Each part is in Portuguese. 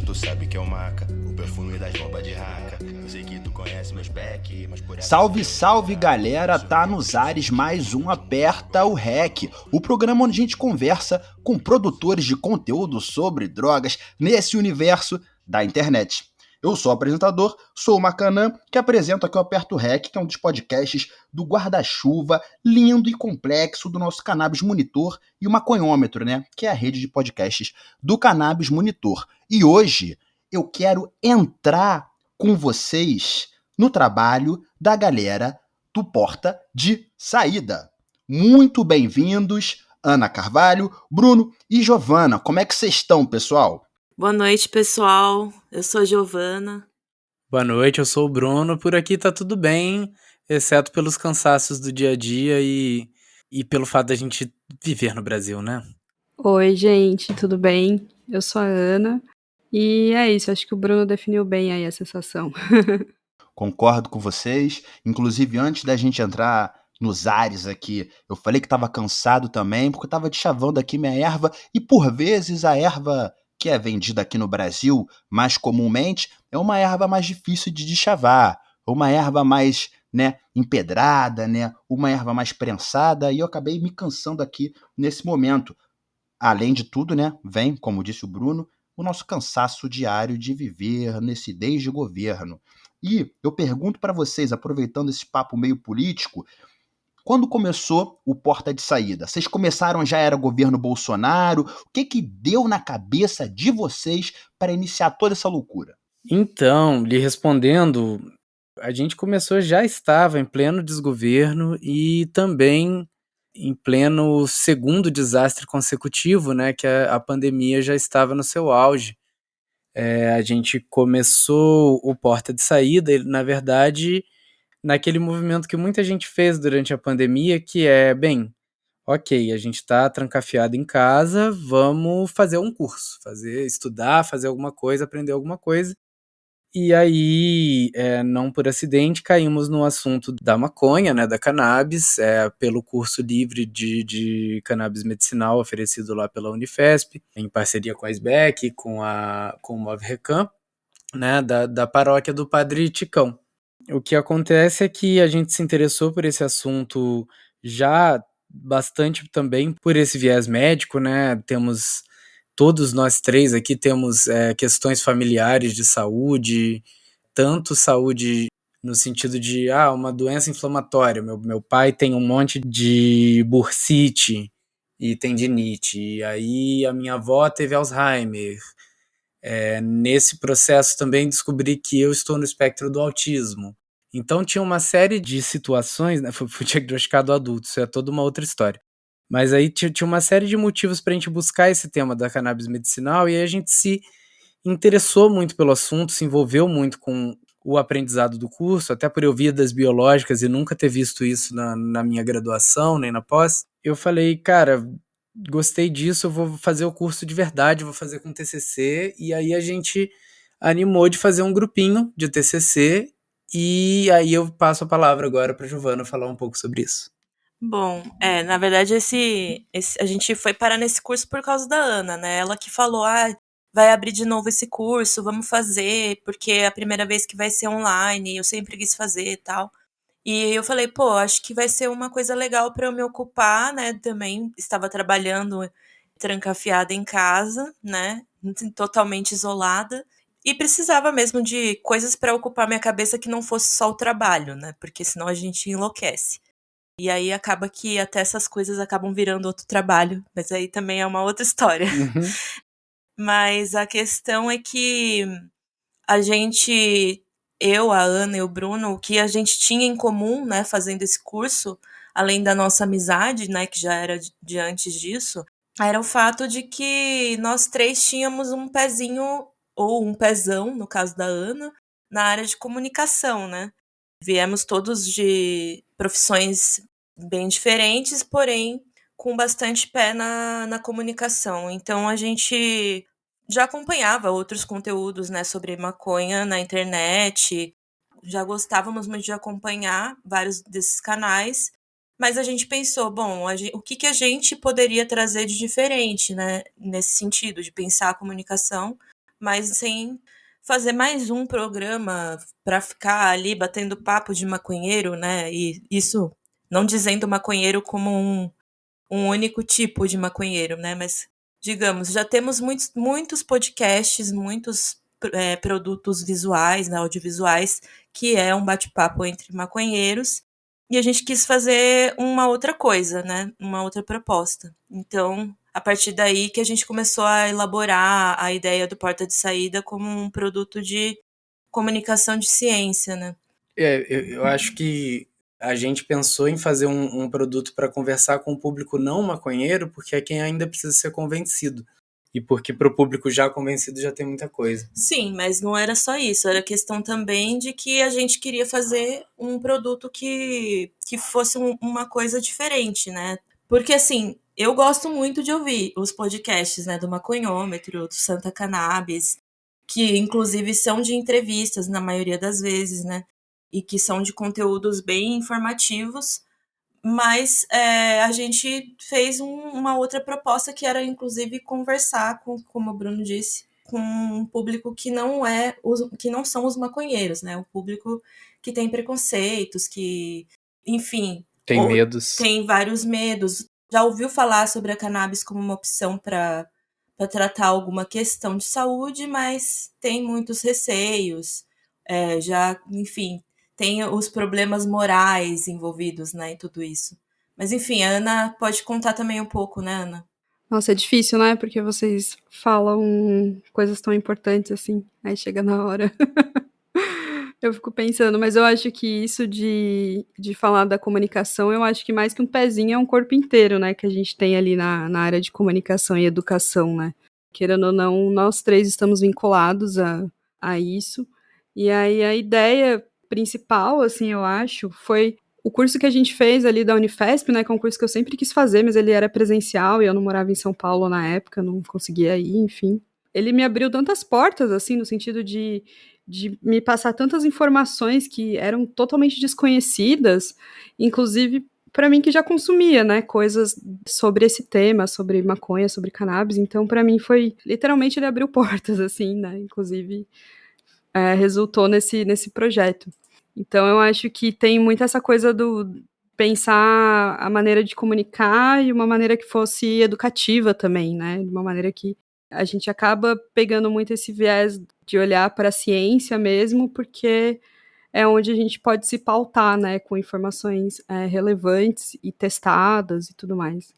cheiro tu sabe que é o maca, o perfume das bombas de raca. Eu sei que tu conhece meus back, mas por essa Salve, salve galera, tá nos ares mais um Aperta o REC, o programa onde a gente conversa com produtores de conteúdo sobre drogas nesse universo da internet. Eu sou o apresentador, sou o Macanã, que apresento aqui o Aperta o REC, que é um dos podcasts do guarda-chuva lindo e complexo do nosso Cannabis Monitor e o Maconhômetro, né, que é a rede de podcasts do Cannabis Monitor. E hoje eu quero entrar com vocês no trabalho da galera do Porta de Saída. Muito bem-vindos, Ana Carvalho, Bruno e Giovana. Como é que vocês estão, pessoal? Boa noite, pessoal. Eu sou a Giovana. Boa noite, eu sou o Bruno. Por aqui tá tudo bem, exceto pelos cansaços do dia a dia e pelo fato da gente viver no Brasil, né? Oi, gente, tudo bem? Eu sou a Ana. E é isso, acho que o Bruno definiu bem aí a sensação. Concordo com vocês. Inclusive, antes da gente entrar nos ares aqui, eu falei que estava cansado também, porque eu estava deschavando aqui minha erva, e por vezes a erva que é vendida aqui no Brasil, mais comumente, é uma erva mais difícil de deschavar, uma erva mais, né, empedrada, né, uma erva mais prensada, e eu acabei me cansando aqui nesse momento. Além de tudo, né, vem, como disse o Bruno, o nosso cansaço diário de viver nesse desde governo. E eu pergunto para vocês, aproveitando esse papo meio político, quando começou o Porta de Saída? Vocês começaram, já era governo Bolsonaro? O que deu na cabeça de vocês para iniciar toda essa loucura? Então, lhe respondendo, a gente já estava em pleno desgoverno e também em pleno segundo desastre consecutivo, né, que a pandemia já estava no seu auge. A gente começou o Porta de Saída, na verdade, naquele movimento que muita gente fez durante a pandemia, que é, bem, ok, a gente está trancafiado em casa, vamos fazer um curso, estudar, fazer alguma coisa, aprender alguma coisa. E aí, não por acidente, caímos no assunto da maconha, né, da cannabis, pelo curso livre de cannabis medicinal oferecido lá pela Unifesp, em parceria com a SBEC, com o Move Recam, né, da paróquia do Padre Ticão. O que acontece é que a gente se interessou por esse assunto já bastante também por esse viés médico, né? Todos nós três aqui temos questões familiares de saúde, tanto saúde no sentido de uma doença inflamatória. Meu pai tem um monte de bursite e tendinite, e aí a minha avó teve Alzheimer. Nesse processo também descobri que eu estou no espectro do autismo. Então tinha uma série de situações, né? Fui diagnosticado adulto, isso é toda uma outra história. Mas aí tinha uma série de motivos para a gente buscar esse tema da cannabis medicinal, e aí a gente se interessou muito pelo assunto, se envolveu muito com o aprendizado do curso, até por eu vidas biológicas e nunca ter visto isso na minha graduação, nem na pós. Eu falei, cara, gostei disso, eu vou fazer o curso de verdade, vou fazer com TCC, e aí a gente animou de fazer um grupinho de TCC, e aí eu passo a palavra agora para Giovana falar um pouco sobre isso. Bom, na verdade, a gente foi parar nesse curso por causa da Ana, né? Ela que falou, vai abrir de novo esse curso, vamos fazer, porque é a primeira vez que vai ser online, eu sempre quis fazer e tal. E eu falei, pô, acho que vai ser uma coisa legal para eu me ocupar, né? Também estava trabalhando trancafiada em casa, né? Totalmente isolada. E precisava mesmo de coisas para ocupar minha cabeça que não fosse só o trabalho, né? Porque senão a gente enlouquece. E aí acaba que até essas coisas acabam virando outro trabalho, mas aí também é uma outra história. Uhum. Mas a questão é que a gente, eu, a Ana e o Bruno, o que a gente tinha em comum, né, fazendo esse curso, além da nossa amizade, né, que já era de antes disso, era o fato de que nós três tínhamos um pezinho, ou um pezão, no caso da Ana, na área de comunicação, né? Viemos todos de profissões bem diferentes, porém com bastante pé na comunicação. Então a gente já acompanhava outros conteúdos, né, sobre maconha na internet, já gostávamos muito de acompanhar vários desses canais, mas a gente pensou, bom, o que a gente poderia trazer de diferente, né, nesse sentido, de pensar a comunicação, mas sem fazer mais um programa para ficar ali batendo papo de maconheiro, né? E isso não dizendo maconheiro como um único tipo de maconheiro, né? Mas, digamos, já temos muitos podcasts, muitos produtos visuais, né, audiovisuais, que é um bate-papo entre maconheiros, e a gente quis fazer uma outra coisa, né? Uma outra proposta. Então, a partir daí que a gente começou a elaborar a ideia do Porta de Saída como um produto de comunicação de ciência, né? Eu acho que a gente pensou em fazer um produto para conversar com o público não maconheiro, porque é quem ainda precisa ser convencido. E porque para o público já convencido já tem muita coisa. Sim, mas não era só isso. Era questão também de que a gente queria fazer um produto que fosse uma coisa diferente, né? Porque, assim, eu gosto muito de ouvir os podcasts, né? Do Maconhômetro, do Santa Cannabis, que inclusive são de entrevistas na maioria das vezes, né? E que são de conteúdos bem informativos, mas a gente fez uma outra proposta que era, inclusive, conversar com, como o Bruno disse, com um público que que não são os maconheiros, né? O público que tem preconceitos, que, enfim, Tem medos. Tem vários medos. Já ouviu falar sobre a cannabis como uma opção para tratar alguma questão de saúde, mas tem muitos receios, enfim, tem os problemas morais envolvidos, né, em tudo isso. Mas, enfim, a Ana pode contar também um pouco, né, Ana? Nossa, é difícil, né? Porque vocês falam coisas tão importantes assim, aí chega na hora. Eu fico pensando, mas eu acho que isso de falar da comunicação, eu acho que mais que um pezinho é um corpo inteiro, né? Que a gente tem ali na área de comunicação e educação, né? Querendo ou não, nós três estamos vinculados a isso. E aí a ideia principal, assim, eu acho, foi o curso que a gente fez ali da Unifesp, né? Que é um curso que eu sempre quis fazer, mas ele era presencial e eu não morava em São Paulo na época, não conseguia ir, enfim. Ele me abriu tantas portas, assim, no sentido de me passar tantas informações que eram totalmente desconhecidas, inclusive para mim que já consumia, né, coisas sobre esse tema, sobre maconha, sobre cannabis, então para mim foi, literalmente ele abriu portas, assim, né, inclusive resultou nesse projeto. Então eu acho que tem muito essa coisa do pensar a maneira de comunicar e uma maneira que fosse educativa também, né, de uma maneira que a gente acaba pegando muito esse viés de olhar para a ciência mesmo, porque é onde a gente pode se pautar, né, com informações relevantes e testadas e tudo mais.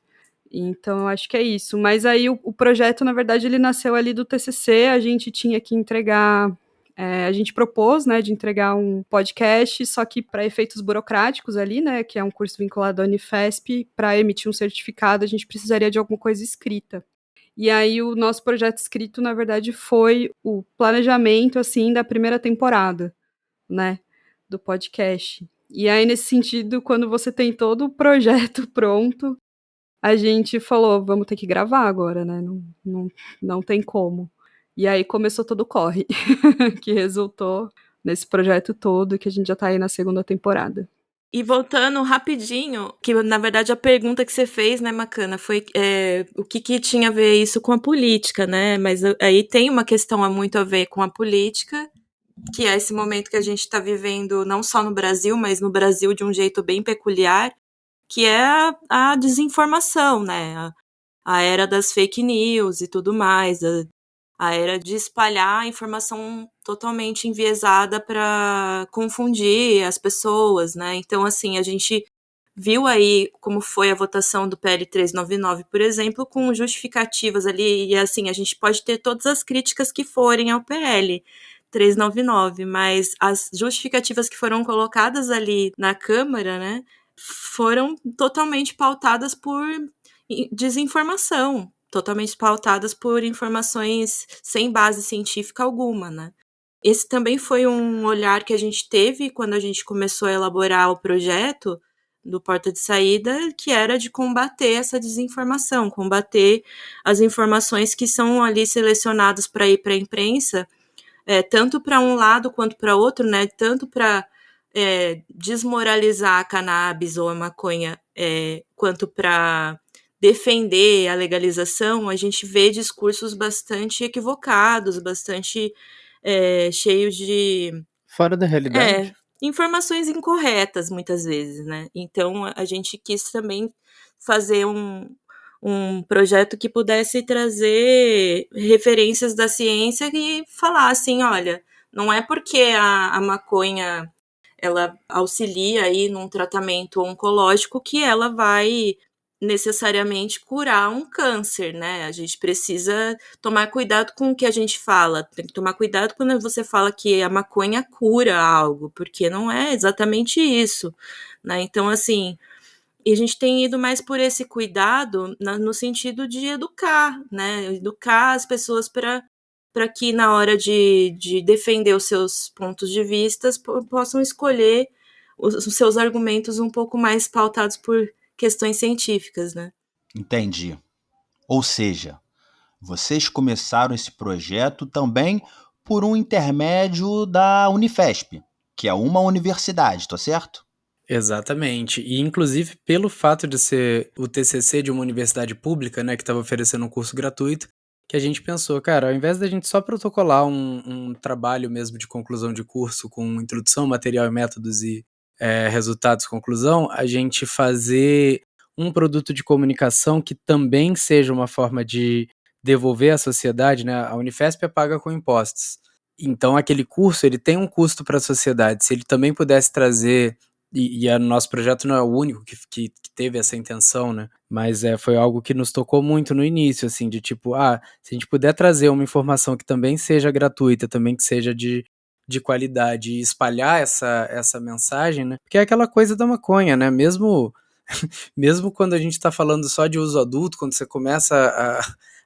Então, eu acho que é isso. Mas aí o projeto, na verdade, ele nasceu ali do TCC, a gente tinha que entregar... a gente propôs, né, de entregar um podcast, só que para efeitos burocráticos ali, né, que é um curso vinculado à Unifesp, para emitir um certificado, a gente precisaria de alguma coisa escrita. E aí o nosso projeto escrito, na verdade, foi o planejamento, assim, da primeira temporada, né, do podcast. E aí, nesse sentido, quando você tem todo o projeto pronto, a gente falou, vamos ter que gravar agora, né, não tem como. E aí começou todo o corre, que resultou nesse projeto todo, que a gente já tá aí na segunda temporada. E voltando rapidinho, que na verdade a pergunta que você fez, né, Macana, foi o que tinha a ver isso com a política, né? Mas aí tem uma questão muito a ver com a política, que é esse momento que a gente está vivendo não só no Brasil, mas no Brasil de um jeito bem peculiar, que é a desinformação, né? A era das fake news e tudo mais, a era de espalhar informação totalmente enviesada para confundir as pessoas, né? Então, assim, a gente viu aí como foi a votação do PL 399, por exemplo, com justificativas ali, e assim, a gente pode ter todas as críticas que forem ao PL 399, mas as justificativas que foram colocadas ali na Câmara, né, foram totalmente pautadas por desinformação, totalmente pautadas por informações sem base científica alguma, né? Esse também foi um olhar que a gente teve quando a gente começou a elaborar o projeto do Porta de Saída, que era de combater essa desinformação, combater as informações que são ali selecionadas para ir para a imprensa, tanto para um lado quanto para outro, né? Tanto para desmoralizar a cannabis ou a maconha, quanto para defender a legalização, a gente vê discursos bastante equivocados, bastante cheios de Fora da realidade. informações incorretas, muitas vezes, né? Então, a gente quis também fazer um projeto que pudesse trazer referências da ciência e falar assim, olha, não é porque a maconha ela auxilia aí num tratamento oncológico que ela vai necessariamente curar um câncer, né? A gente precisa tomar cuidado com o que a gente fala. Tem que tomar cuidado quando você fala que a maconha cura algo, porque não é exatamente isso, né? Então, assim, e a gente tem ido mais por esse cuidado no sentido de educar, né? Educar as pessoas para que na hora de defender os seus pontos de vista possam escolher os seus argumentos um pouco mais pautados por questões científicas, né? Entendi. Ou seja, vocês começaram esse projeto também por um intermédio da Unifesp, que é uma universidade, tá certo? Exatamente. E, inclusive, pelo fato de ser o TCC de uma universidade pública, né, que estava oferecendo um curso gratuito, que a gente pensou, cara, ao invés da gente só protocolar um trabalho mesmo de conclusão de curso com introdução, material e métodos e resultados, conclusão, a gente fazer um produto de comunicação que também seja uma forma de devolver à sociedade, né? A Unifesp é paga com impostos. Então, aquele curso, ele tem um custo para a sociedade. Se ele também pudesse trazer e o nosso projeto não é o único que teve essa intenção, né? Mas foi algo que nos tocou muito no início, assim, de tipo, se a gente puder trazer uma informação que também seja gratuita, também que seja de qualidade e espalhar essa mensagem, né? Porque é aquela coisa da maconha, né? Mesmo quando a gente tá falando só de uso adulto, quando você começa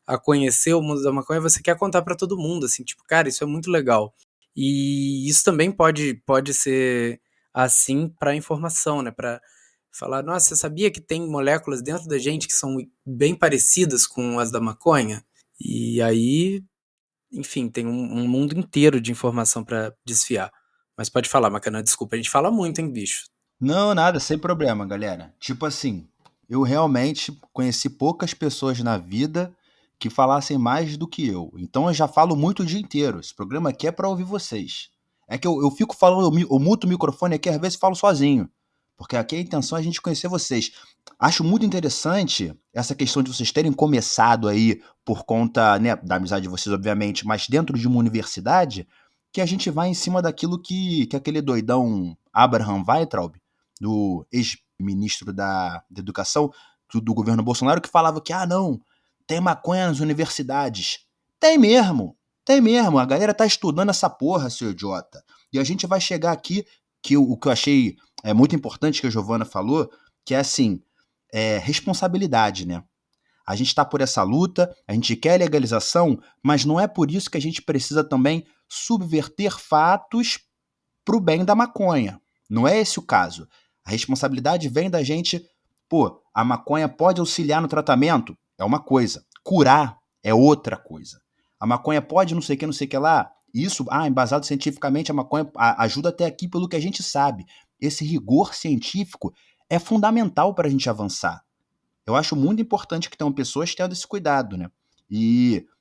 a conhecer o mundo da maconha, você quer contar para todo mundo, assim, tipo, cara, isso é muito legal. E isso também pode ser assim para informação, né? Para falar, nossa, você sabia que tem moléculas dentro da gente que são bem parecidas com as da maconha? E aí, enfim, tem um mundo inteiro de informação para desfiar. Mas pode falar, Macana, desculpa, a gente fala muito, hein, bicho? Não, nada, sem problema, galera. Tipo assim, eu realmente conheci poucas pessoas na vida que falassem mais do que eu. Então eu já falo muito o dia inteiro. Esse programa aqui é pra ouvir vocês. É que eu fico falando, eu muto o microfone aqui, às vezes falo sozinho. Porque aqui a intenção é a gente conhecer vocês. Acho muito interessante essa questão de vocês terem começado aí por conta, né, da amizade de vocês, obviamente, mas dentro de uma universidade, que a gente vai em cima daquilo que aquele doidão Abraham Weintraub, do ex-ministro da Educação do governo Bolsonaro, que falava que, não, tem maconha nas universidades. Tem mesmo, a galera tá estudando essa porra, seu idiota. E a gente vai chegar aqui, que o que eu achei muito importante que a Giovana falou, que é assim, responsabilidade, né? A gente tá por essa luta, a gente quer legalização, mas não é por isso que a gente precisa também subverter fatos pro bem da maconha. Não é esse o caso. A responsabilidade vem da gente, a maconha pode auxiliar no tratamento? É uma coisa. Curar é outra coisa. A maconha pode não sei o que lá? Isso, embasado cientificamente, a maconha ajuda até aqui pelo que a gente sabe. Esse rigor científico é fundamental para a gente avançar. Eu acho muito importante que tenham pessoas tendo esse cuidado, né?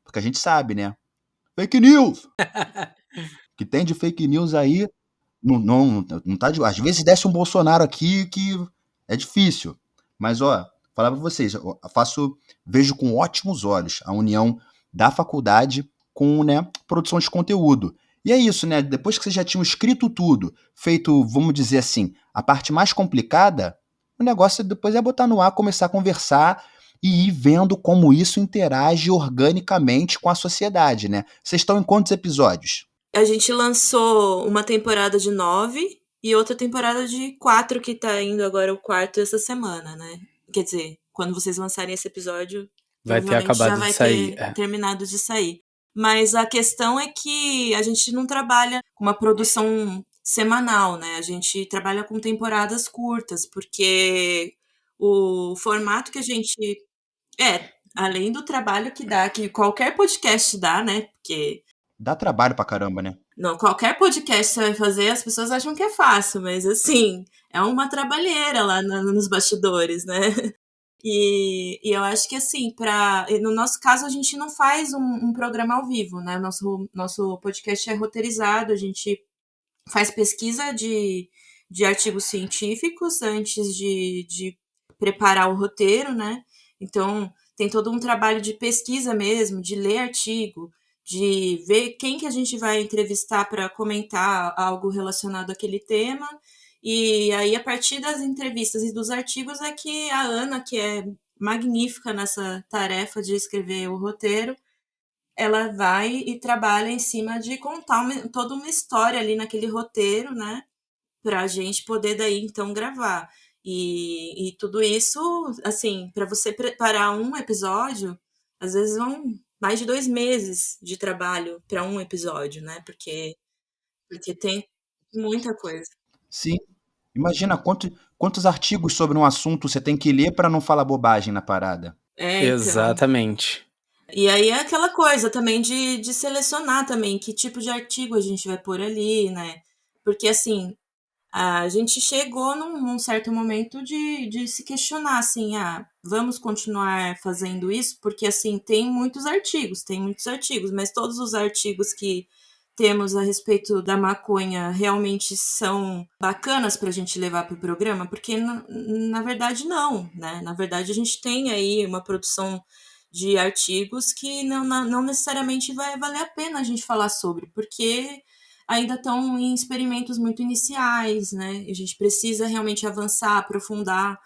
Porque a gente sabe, né? Fake news! Que tem de fake news aí, não tá de... Às vezes desce um Bolsonaro aqui que é difícil. Mas, falar pra vocês, vejo com ótimos olhos a união da faculdade com, né, produção de conteúdo. E é isso, né? Depois que vocês já tinham escrito tudo, feito, vamos dizer assim, a parte mais complicada, o negócio depois é botar no ar, começar a conversar e ir vendo como isso interage organicamente com a sociedade, né? Vocês estão em quantos episódios? A gente lançou uma temporada de 9 e outra temporada de 4, que tá indo agora o quarto essa semana, né? Quer dizer, quando vocês lançarem esse episódio, vai ter acabado já vai de sair. ter terminado de sair. Mas a questão é que a gente não trabalha com uma produção semanal, né? A gente trabalha com temporadas curtas, porque o formato que a gente... além do trabalho que dá, que qualquer podcast dá, né? Porque... Dá trabalho pra caramba, né? Não, qualquer podcast você vai fazer, as pessoas acham que é fácil, mas assim, é uma trabalheira lá nos bastidores, né? E eu acho que, assim, no nosso caso, a gente não faz um programa ao vivo, né? Nosso podcast é roteirizado, a gente faz pesquisa de artigos científicos antes de preparar o roteiro, né? Então, tem todo um trabalho de pesquisa mesmo, de ler artigo, de ver quem que a gente vai entrevistar para comentar algo relacionado àquele tema. E aí, a partir das entrevistas e dos artigos, é que a Ana, que é magnífica nessa tarefa de escrever o roteiro, ela vai e trabalha em cima de contar toda uma história ali naquele roteiro, né? Pra gente poder daí então gravar. E tudo isso, assim, para você preparar um episódio, às vezes vão mais de 2 meses de trabalho para um episódio, né? Porque tem muita coisa. Sim. Imagina quantos artigos sobre um assunto você tem que ler para não falar bobagem na parada. Então. Exatamente. E aí é aquela coisa também de selecionar também que tipo de artigo a gente vai pôr ali, né? Porque assim, a gente chegou num certo momento de se questionar, assim, vamos continuar fazendo isso? Porque, assim, tem muitos artigos, mas todos os artigos que temos a respeito da maconha realmente são bacanas para a gente levar para o programa? Porque, na verdade, não, né? Na verdade, a gente tem aí uma produção de artigos que não necessariamente vai valer a pena a gente falar sobre, porque ainda estão em experimentos muito iniciais, né? A gente precisa realmente avançar, aprofundar.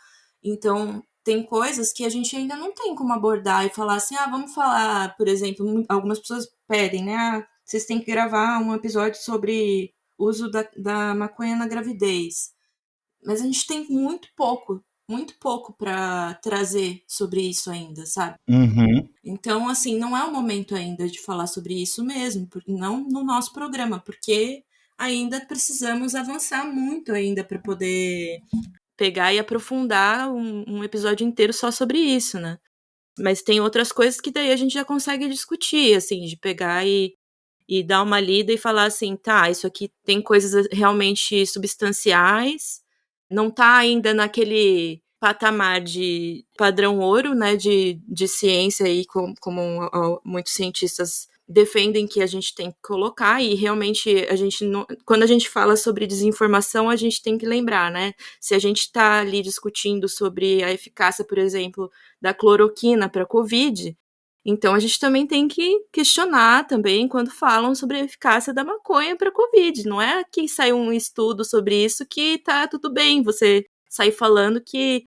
Então, tem coisas que a gente ainda não tem como abordar e falar assim, vamos falar, por exemplo, algumas pessoas pedem, né? Vocês têm que gravar um episódio sobre o uso da maconha na gravidez. Mas a gente tem muito pouco para trazer sobre isso ainda, sabe? Uhum. Então, assim, não é o momento ainda de falar sobre isso mesmo, não no nosso programa, porque ainda precisamos avançar muito ainda para poder pegar e aprofundar um episódio inteiro só sobre isso, né? Mas tem outras coisas que daí a gente já consegue discutir, assim, de pegar e dar uma lida e falar assim, tá, isso aqui tem coisas realmente substanciais, não tá ainda naquele patamar de padrão ouro, né, de ciência aí, como muitos cientistas defendem que a gente tem que colocar, e realmente a gente não, quando a gente fala sobre desinformação, a gente tem que lembrar, né, se a gente está ali discutindo sobre a eficácia, por exemplo, da cloroquina para a Covid, então a gente também tem que questionar também quando falam sobre a eficácia da maconha para a Covid. Não é que saiu um estudo sobre isso que tá tudo bem você sair falando que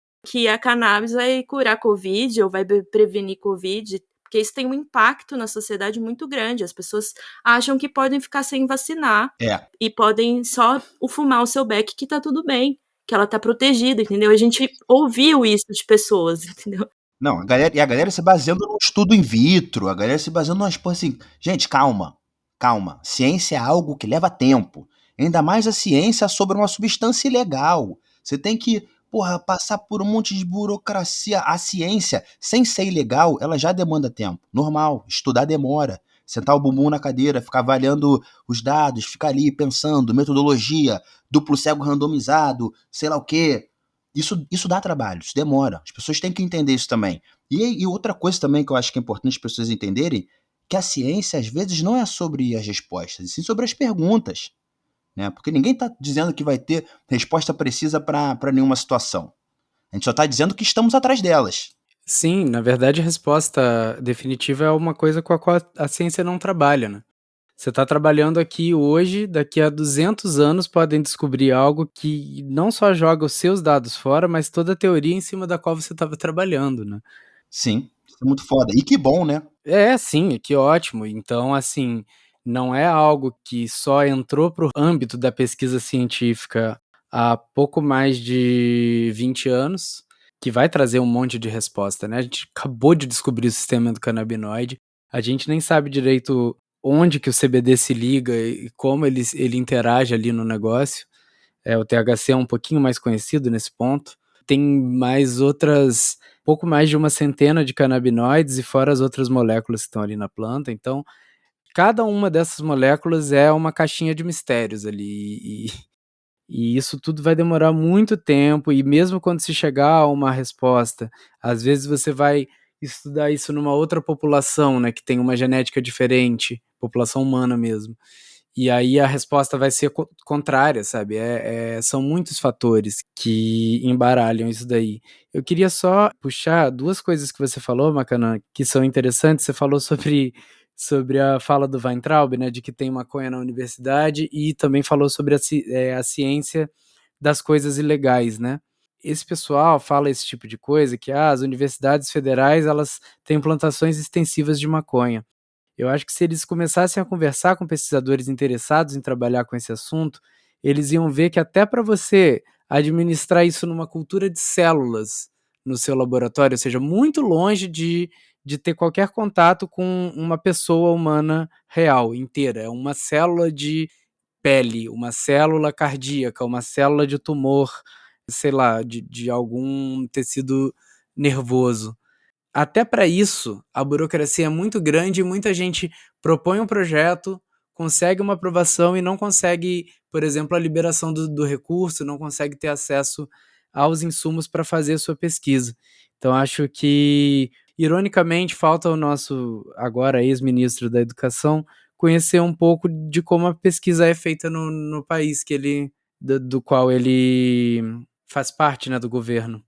a cannabis vai curar Covid ou vai prevenir Covid, porque isso tem um impacto na sociedade muito grande. As pessoas acham que podem ficar sem vacinar É. e podem só fumar o seu beck que tá tudo bem, que ela tá protegida, entendeu? A gente ouviu isso de pessoas, entendeu? Não, a galera se baseando num estudo in vitro, a galera se baseando numas porra assim. Gente, calma, calma. Ciência é algo que leva tempo. Ainda mais a ciência sobre uma substância ilegal. Você tem que, porra, passar por um monte de burocracia. A ciência, sem ser ilegal, ela já demanda tempo. Normal, estudar demora. Sentar o bumbum na cadeira, ficar avaliando os dados, ficar ali pensando, metodologia, duplo cego randomizado, sei lá o quê. Isso dá trabalho, isso demora. As pessoas têm que entender isso também. E outra coisa também que eu acho que é importante as pessoas entenderem, que a ciência às vezes não é sobre as respostas, e sim sobre as perguntas. Né? Porque ninguém está dizendo que vai ter resposta precisa para nenhuma situação. A gente só está dizendo que estamos atrás delas. Sim, na verdade a resposta definitiva é uma coisa com a qual a ciência não trabalha, né? Você está trabalhando aqui hoje, daqui a 200 anos podem descobrir algo que não só joga os seus dados fora, mas toda a teoria em cima da qual você estava trabalhando, né? Sim, isso é muito foda. E que bom, né? Sim, que ótimo. Então, assim, não é algo que só entrou para o âmbito da pesquisa científica há pouco mais de 20 anos, que vai trazer um monte de resposta, né? A gente acabou de descobrir o sistema endocannabinoide, a gente nem sabe direito onde que o CBD se liga e como ele interage ali no negócio. O THC é um pouquinho mais conhecido nesse ponto. Tem mais pouco mais de uma centena de canabinoides e fora as outras moléculas que estão ali na planta. Então, cada uma dessas moléculas é uma caixinha de mistérios ali. E isso tudo vai demorar muito tempo, e mesmo quando se chegar a uma resposta, às vezes você vai estudar isso numa outra população, né, que tem uma genética diferente, população humana mesmo. E aí a resposta vai ser contrária, sabe? São muitos fatores que embaralham isso daí. Eu queria só puxar duas coisas que você falou, Macanã, que são interessantes. Você falou sobre a fala do Weintraub, né, de que tem maconha na universidade, e também falou sobre a ciência das coisas ilegais, né? Esse pessoal fala esse tipo de coisa, que as universidades federais elas têm plantações extensivas de maconha. Eu acho que se eles começassem a conversar com pesquisadores interessados em trabalhar com esse assunto, eles iam ver que até para você administrar isso numa cultura de células no seu laboratório, ou seja, muito longe de ter qualquer contato com uma pessoa humana real, inteira. É uma célula de pele, uma célula cardíaca, uma célula de tumor, sei lá, de algum tecido nervoso. Até para isso, a burocracia é muito grande e muita gente propõe um projeto, consegue uma aprovação e não consegue, por exemplo, a liberação do recurso, não consegue ter acesso aos insumos para fazer a sua pesquisa. Então, acho que, ironicamente, falta o nosso, agora, ex-ministro da Educação, conhecer um pouco de como a pesquisa é feita no país do qual ele faz parte, né, do governo.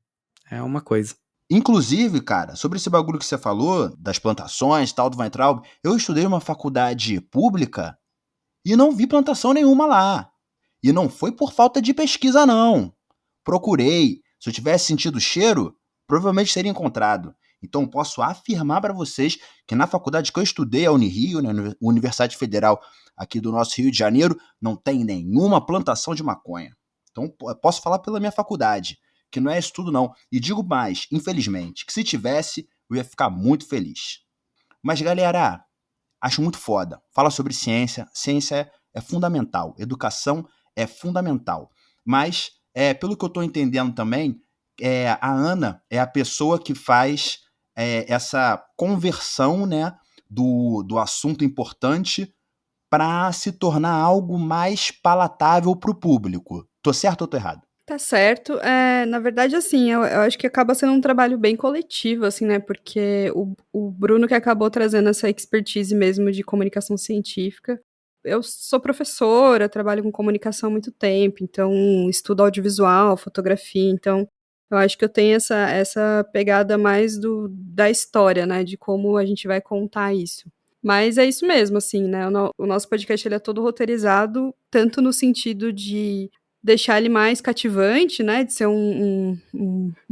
É uma coisa. Inclusive, cara, sobre esse bagulho que você falou, das plantações, tal, do Weintraub, eu estudei numa faculdade pública e não vi plantação nenhuma lá. E não foi por falta de pesquisa, não. Procurei. Se eu tivesse sentido o cheiro, provavelmente teria encontrado. Então, posso afirmar para vocês que na faculdade que eu estudei, a Unirio, né, Universidade Federal aqui do nosso Rio de Janeiro, não tem nenhuma plantação de maconha. Então, posso falar pela minha faculdade, que não é isso tudo, não. E digo mais, infelizmente, que se tivesse, eu ia ficar muito feliz. Mas, galera, acho muito foda. Fala sobre ciência. Ciência é fundamental. Educação é fundamental. Mas, pelo que eu estou entendendo também, a Ana é a pessoa que faz essa conversão, né, do assunto importante para se tornar algo mais palatável para o público. Tô certo ou tô errado? Tá certo. Na verdade, assim, eu acho que acaba sendo um trabalho bem coletivo, assim, né? Porque o Bruno que acabou trazendo essa expertise mesmo de comunicação científica. Eu sou professora, trabalho com comunicação há muito tempo, então estudo audiovisual, fotografia, então eu acho que eu tenho essa pegada mais da história, né? De como a gente vai contar isso. Mas é isso mesmo, assim, né? O nosso podcast ele é todo roteirizado, tanto no sentido de deixar ele mais cativante, né, de ser um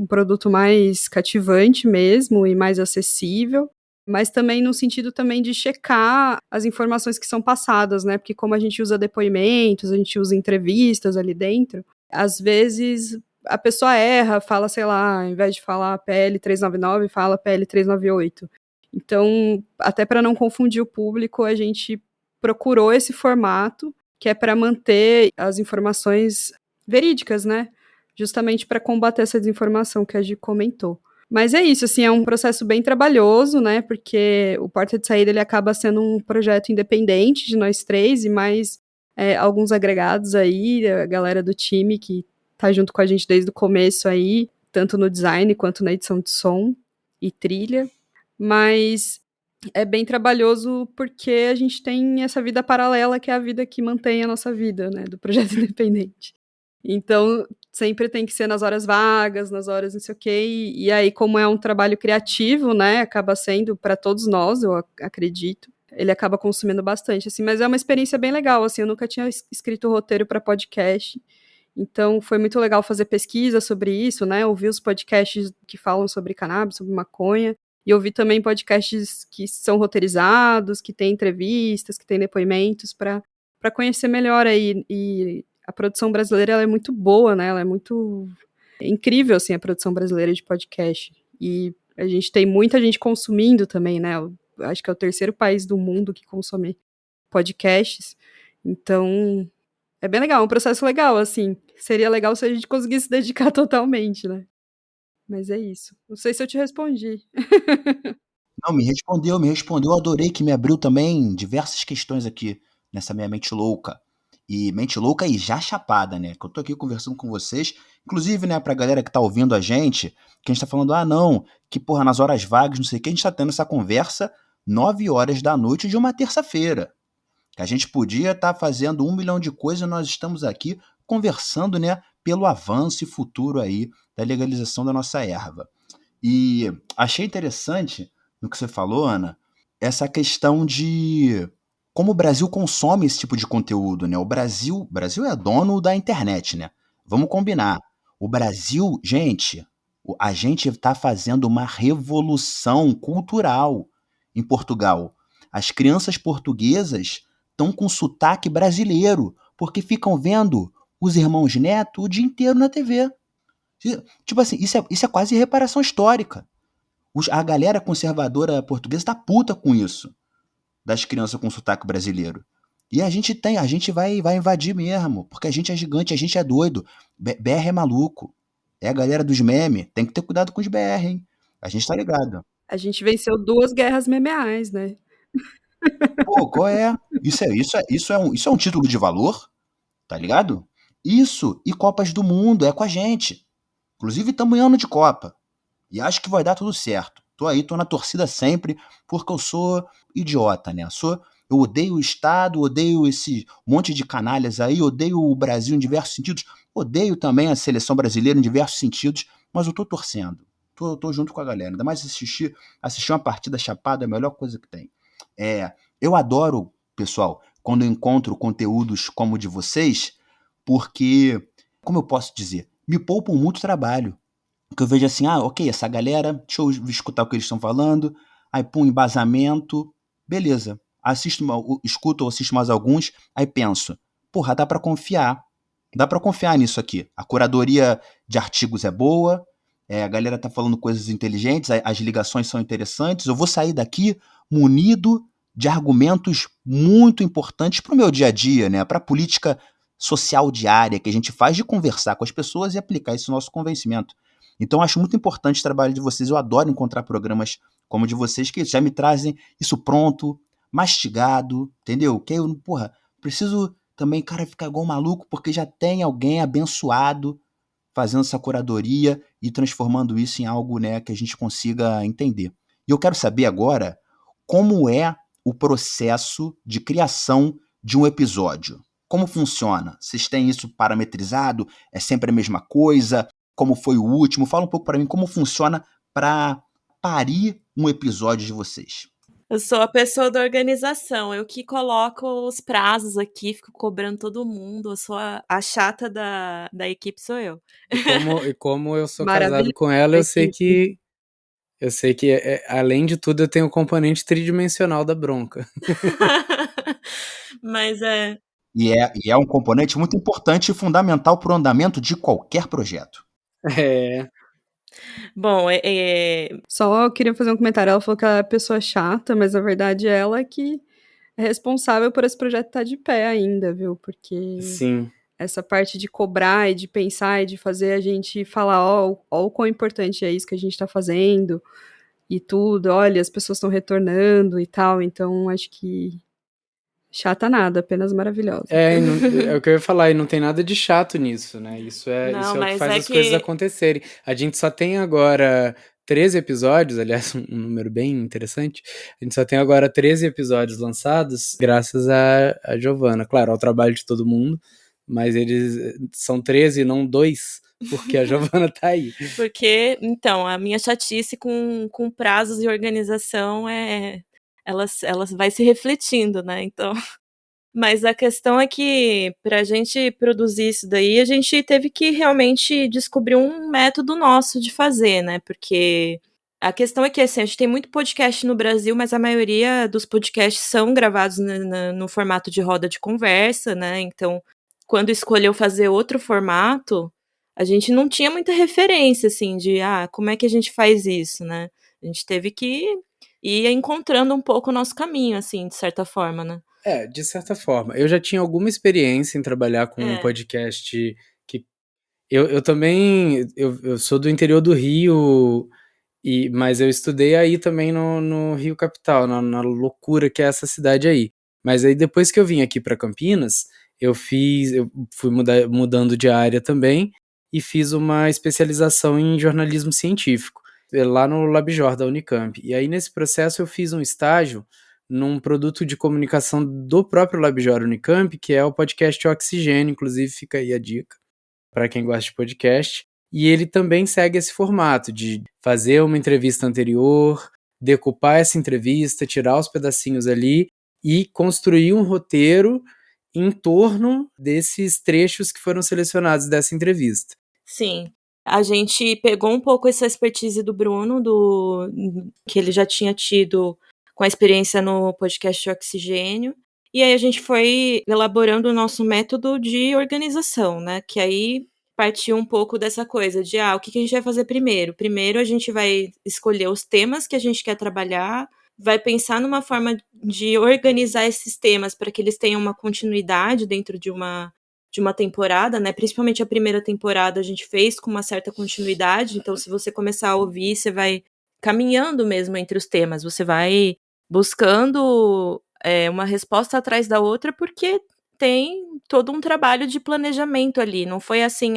produto mais cativante mesmo e mais acessível, mas também no sentido também de checar as informações que são passadas, né, porque como a gente usa depoimentos, a gente usa entrevistas ali dentro, às vezes a pessoa erra, fala, sei lá, ao invés de falar PL 399, fala PL 398. Então, até para não confundir o público, a gente procurou esse formato que é para manter as informações verídicas, né? Justamente para combater essa desinformação que a Gi comentou. Mas é isso, assim, é um processo bem trabalhoso, né? Porque o Porta de Saída ele acaba sendo um projeto independente de nós três e mais alguns agregados aí, a galera do time que tá junto com a gente desde o começo aí, tanto no design quanto na edição de som e trilha. Mas é bem trabalhoso porque a gente tem essa vida paralela que é a vida que mantém a nossa vida, né, do projeto independente. Então, sempre tem que ser nas horas vagas, nas horas não sei o quê, e aí como é um trabalho criativo, né, acaba sendo para todos nós, eu acredito, ele acaba consumindo bastante, assim, mas é uma experiência bem legal, assim, eu nunca tinha escrito roteiro para podcast, então foi muito legal fazer pesquisa sobre isso, né, ouvir os podcasts que falam sobre cannabis, sobre maconha, e ouvir também podcasts que são roteirizados, que têm entrevistas, que têm depoimentos, para conhecer melhor aí. E a produção brasileira ela é muito boa, né? Ela é muito incrível, assim, a produção brasileira de podcast. E a gente tem muita gente consumindo também, né? Eu acho que é o terceiro país do mundo que consome podcasts. Então, é bem legal, é um processo legal, assim. Seria legal se a gente conseguisse se dedicar totalmente, né? Mas é isso. Não sei se eu te respondi. Não, me respondeu. Adorei que me abriu também diversas questões aqui nessa minha mente louca. e mente louca e já chapada, né? Que eu tô aqui conversando com vocês. Inclusive, né, pra galera que tá ouvindo a gente, que a gente tá falando, não, que porra, nas horas vagas, não sei o que, a gente tá tendo essa conversa 9 horas da noite de uma terça-feira. Que a gente podia estar fazendo 1 milhão de coisas e nós estamos aqui conversando, né, pelo avanço e futuro aí da legalização da nossa erva. E achei interessante no que você falou, Ana, essa questão de como o Brasil consome esse tipo de conteúdo, né? O Brasil é dono da internet, né? Vamos combinar. O Brasil, gente, a gente está fazendo uma revolução cultural em Portugal. As crianças portuguesas estão com sotaque brasileiro, porque ficam vendo os irmãos Neto o dia inteiro na TV. Tipo assim, isso é quase reparação histórica. A galera conservadora portuguesa tá puta com isso, das crianças com sotaque brasileiro. E a gente vai invadir mesmo, porque a gente é gigante, a gente é doido. BR é maluco. É a galera dos memes. Tem que ter cuidado com os BR, hein? A gente tá ligado. A gente venceu 2 guerras memeais, né? Pô, qual é? Isso é um título de valor, tá ligado? Isso e Copas do Mundo é com a gente. Inclusive, estamos em ano de Copa. E acho que vai dar tudo certo. Tô na torcida sempre, porque eu sou idiota, né? Eu odeio o Estado, odeio esse monte de canalhas aí, odeio o Brasil em diversos sentidos, odeio também a seleção brasileira em diversos sentidos, mas eu tô torcendo. Tô junto com a galera. Ainda mais assistir uma partida chapada é a melhor coisa que tem. Eu adoro, pessoal, quando eu encontro conteúdos como o de vocês, porque, como eu posso dizer, me poupam muito trabalho. Que eu vejo assim, ok, essa galera, deixa eu escutar o que eles estão falando, aí pum, embasamento, beleza. Escuto ou assisto mais alguns, aí penso, porra, dá pra confiar nisso aqui. A curadoria de artigos é boa, a galera tá falando coisas inteligentes, as ligações são interessantes, eu vou sair daqui munido de argumentos muito importantes pro meu dia a dia, né, pra política social diária que a gente faz de conversar com as pessoas e aplicar esse nosso convencimento. Então, acho muito importante o trabalho de vocês. Eu adoro encontrar programas como o de vocês, que já me trazem isso pronto, mastigado, entendeu? Que eu, porra, preciso também, cara, ficar igual um maluco, porque já tem alguém abençoado fazendo essa curadoria e transformando isso em algo, né, que a gente consiga entender. E eu quero saber agora como é o processo de criação de um episódio. Como funciona? Vocês têm isso parametrizado? É sempre a mesma coisa? Como foi o último? Fala um pouco para mim como funciona para parir um episódio de vocês. Eu sou a pessoa da organização, eu que coloco os prazos aqui, fico cobrando todo mundo, eu sou a chata da equipe, sou eu. E como eu sou casado com ela, eu sei que além de tudo, eu tenho o componente tridimensional da bronca. Mas é... E é um componente muito importante e fundamental para o andamento de qualquer projeto. Bom, Só eu queria fazer um comentário. Ela falou que ela é pessoa chata, mas na verdade ela que é responsável por esse projeto estar de pé ainda, viu? Porque Sim. Essa parte de cobrar e de pensar e de fazer a gente falar, ó o quão importante é isso que a gente tá fazendo e tudo, olha, as pessoas estão retornando e tal, então acho que chata nada, apenas maravilhosa. É o que eu ia falar, e não tem nada de chato nisso, né? Isso é o que faz as coisas acontecerem. A gente só tem agora 13 episódios, aliás, um número bem interessante. A gente só tem agora 13 episódios lançados, graças a Giovana. Claro, ao trabalho de todo mundo, mas eles são 13 e não 2, porque a Giovana tá aí. Porque, então, a minha chatice com prazos e organização ela vai se refletindo, né? Então... Mas a questão é que, para a gente produzir isso daí, a gente teve que realmente descobrir um método nosso de fazer, né? Porque a questão é que, assim, a gente tem muito podcast no Brasil, mas a maioria dos podcasts são gravados no formato de roda de conversa, né? Então, quando escolheu fazer outro formato, a gente não tinha muita referência, assim, de, como é que a gente faz isso, né? A gente teve que ir encontrando um pouco o nosso caminho, assim, de certa forma, né? De certa forma. Eu já tinha alguma experiência em trabalhar com um podcast que... Eu também... Eu sou do interior do Rio, mas eu estudei aí também no Rio Capital, na loucura que é essa cidade aí. Mas aí depois que eu vim aqui para Campinas, eu fui mudando de área também e fiz uma especialização em jornalismo científico, lá no LabJOR da Unicamp. E aí, nesse processo, eu fiz um estágio num produto de comunicação do próprio LabJOR Unicamp, que é o podcast Oxigênio, inclusive fica aí a dica para quem gosta de podcast. E ele também segue esse formato de fazer uma entrevista anterior, decupar essa entrevista, tirar os pedacinhos ali e construir um roteiro em torno desses trechos que foram selecionados dessa entrevista. Sim. A gente pegou um pouco essa expertise do Bruno, que ele já tinha tido com a experiência no podcast Oxigênio, e aí a gente foi elaborando o nosso método de organização, né? Que aí partiu um pouco dessa coisa de, o que a gente vai fazer primeiro? Primeiro a gente vai escolher os temas que a gente quer trabalhar, vai pensar numa forma de organizar esses temas para que eles tenham uma continuidade dentro de uma temporada, né? Principalmente a primeira temporada a gente fez com uma certa continuidade, então se você começar a ouvir, você vai caminhando mesmo entre os temas, você vai buscando uma resposta atrás da outra, porque tem todo um trabalho de planejamento ali, não foi assim,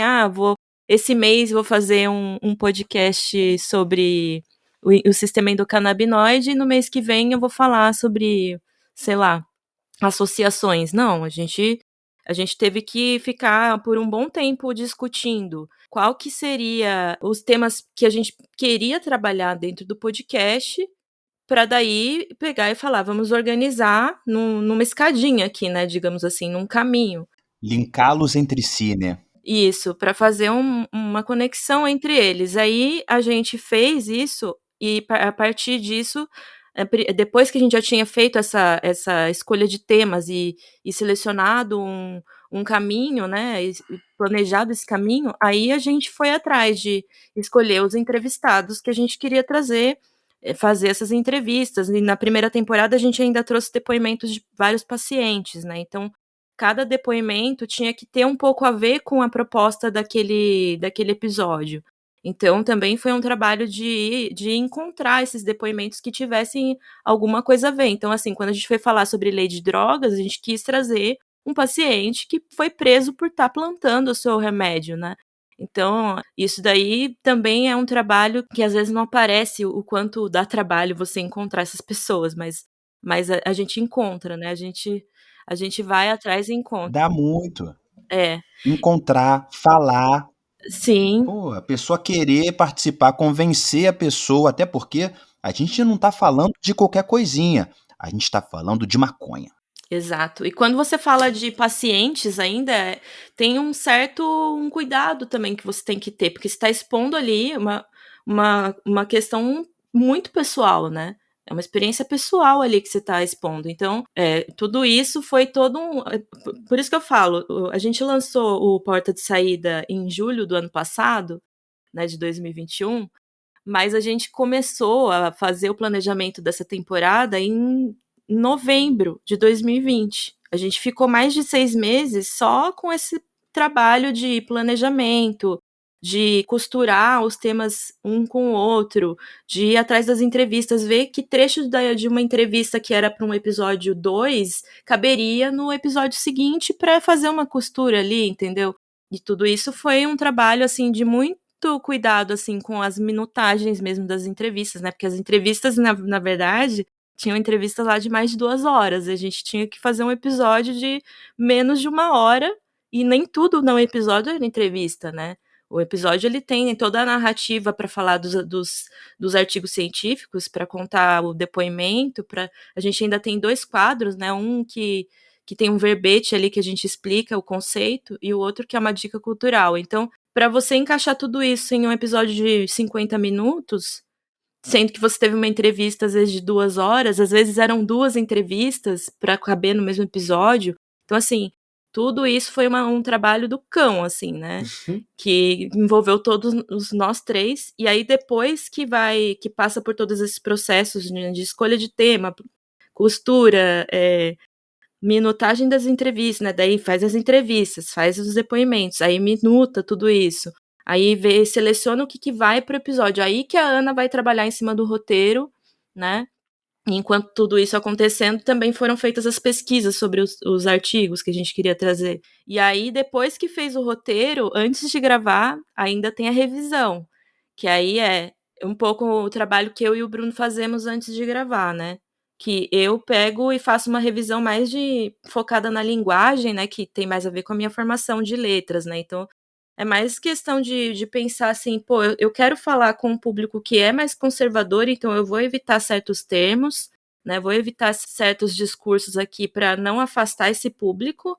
esse mês vou fazer um podcast sobre o sistema endocannabinoide e no mês que vem eu vou falar sobre, sei lá, associações. Não, a gente teve que ficar por um bom tempo discutindo qual que seria os temas que a gente queria trabalhar dentro do podcast, para daí pegar e falar, vamos organizar numa escadinha aqui, né, digamos assim, num caminho. Linká-los entre si, né? Isso, para fazer uma conexão entre eles. Aí a gente fez isso e a partir disso, depois que a gente já tinha feito essa escolha de temas e selecionado um caminho, né, e planejado esse caminho, aí a gente foi atrás de escolher os entrevistados que a gente queria trazer, fazer essas entrevistas. E na primeira temporada a gente ainda trouxe depoimentos de vários pacientes, né, então cada depoimento tinha que ter um pouco a ver com a proposta daquele episódio. Então, também foi um trabalho de encontrar esses depoimentos que tivessem alguma coisa a ver. Então, assim, quando a gente foi falar sobre lei de drogas, a gente quis trazer um paciente que foi preso por estar plantando o seu remédio, né? Então, isso daí também é um trabalho que às vezes não aparece o quanto dá trabalho você encontrar essas pessoas, mas a gente encontra, né? A gente vai atrás e encontra. Dá muito. É. Encontrar, falar. Sim. Pô, a pessoa querer participar, convencer a pessoa, até porque a gente não tá falando de qualquer coisinha, a gente tá falando de maconha. Exato. E quando você fala de pacientes ainda, tem um cuidado também que você tem que ter, porque você está expondo ali uma questão muito pessoal, né? É uma experiência pessoal ali que você está expondo. Então, tudo isso foi por isso que eu falo, a gente lançou o Porta de Saída em julho do ano passado, né, de 2021, mas a gente começou a fazer o planejamento dessa temporada em novembro de 2020. A gente ficou mais de 6 meses só com esse trabalho de planejamento, de costurar os temas um com o outro, de ir atrás das entrevistas, ver que trecho de uma entrevista que era para um episódio 2 caberia no episódio seguinte para fazer uma costura ali, entendeu? E tudo isso foi um trabalho assim de muito cuidado assim com as minutagens mesmo das entrevistas, né? Porque as entrevistas, na verdade, tinham entrevistas lá de mais de 2 horas. E a gente tinha que fazer um episódio de menos de 1 hora, e nem tudo no episódio era entrevista, né? O episódio ele tem toda a narrativa para falar dos artigos científicos, para contar o depoimento, a gente ainda tem 2 quadros, né? Um que tem um verbete ali que a gente explica o conceito, e o outro que é uma dica cultural. Então, para você encaixar tudo isso em um episódio de 50 minutos, sendo que você teve uma entrevista às vezes de 2 horas, às vezes eram 2 entrevistas para caber no mesmo episódio. Então, assim, tudo isso foi um trabalho do cão, assim, né? Que envolveu todos nós 3. E aí, depois que passa por todos esses processos de escolha de tema, costura, minutagem das entrevistas, né? Daí faz as entrevistas, faz os depoimentos, aí minuta tudo isso. Aí seleciona o que vai pro episódio. Aí que a Ana vai trabalhar em cima do roteiro, né? Enquanto tudo isso acontecendo, também foram feitas as pesquisas sobre os artigos que a gente queria trazer. E aí, depois que fez o roteiro, antes de gravar, ainda tem a revisão, que aí é um pouco o trabalho que eu e o Bruno fazemos antes de gravar, né? Que eu pego e faço uma revisão mais focada na linguagem, né? Que tem mais a ver com a minha formação de letras, né? Então, é mais questão de pensar assim, pô, eu quero falar com um público que é mais conservador, então eu vou evitar certos termos, né? Vou evitar certos discursos aqui para não afastar esse público.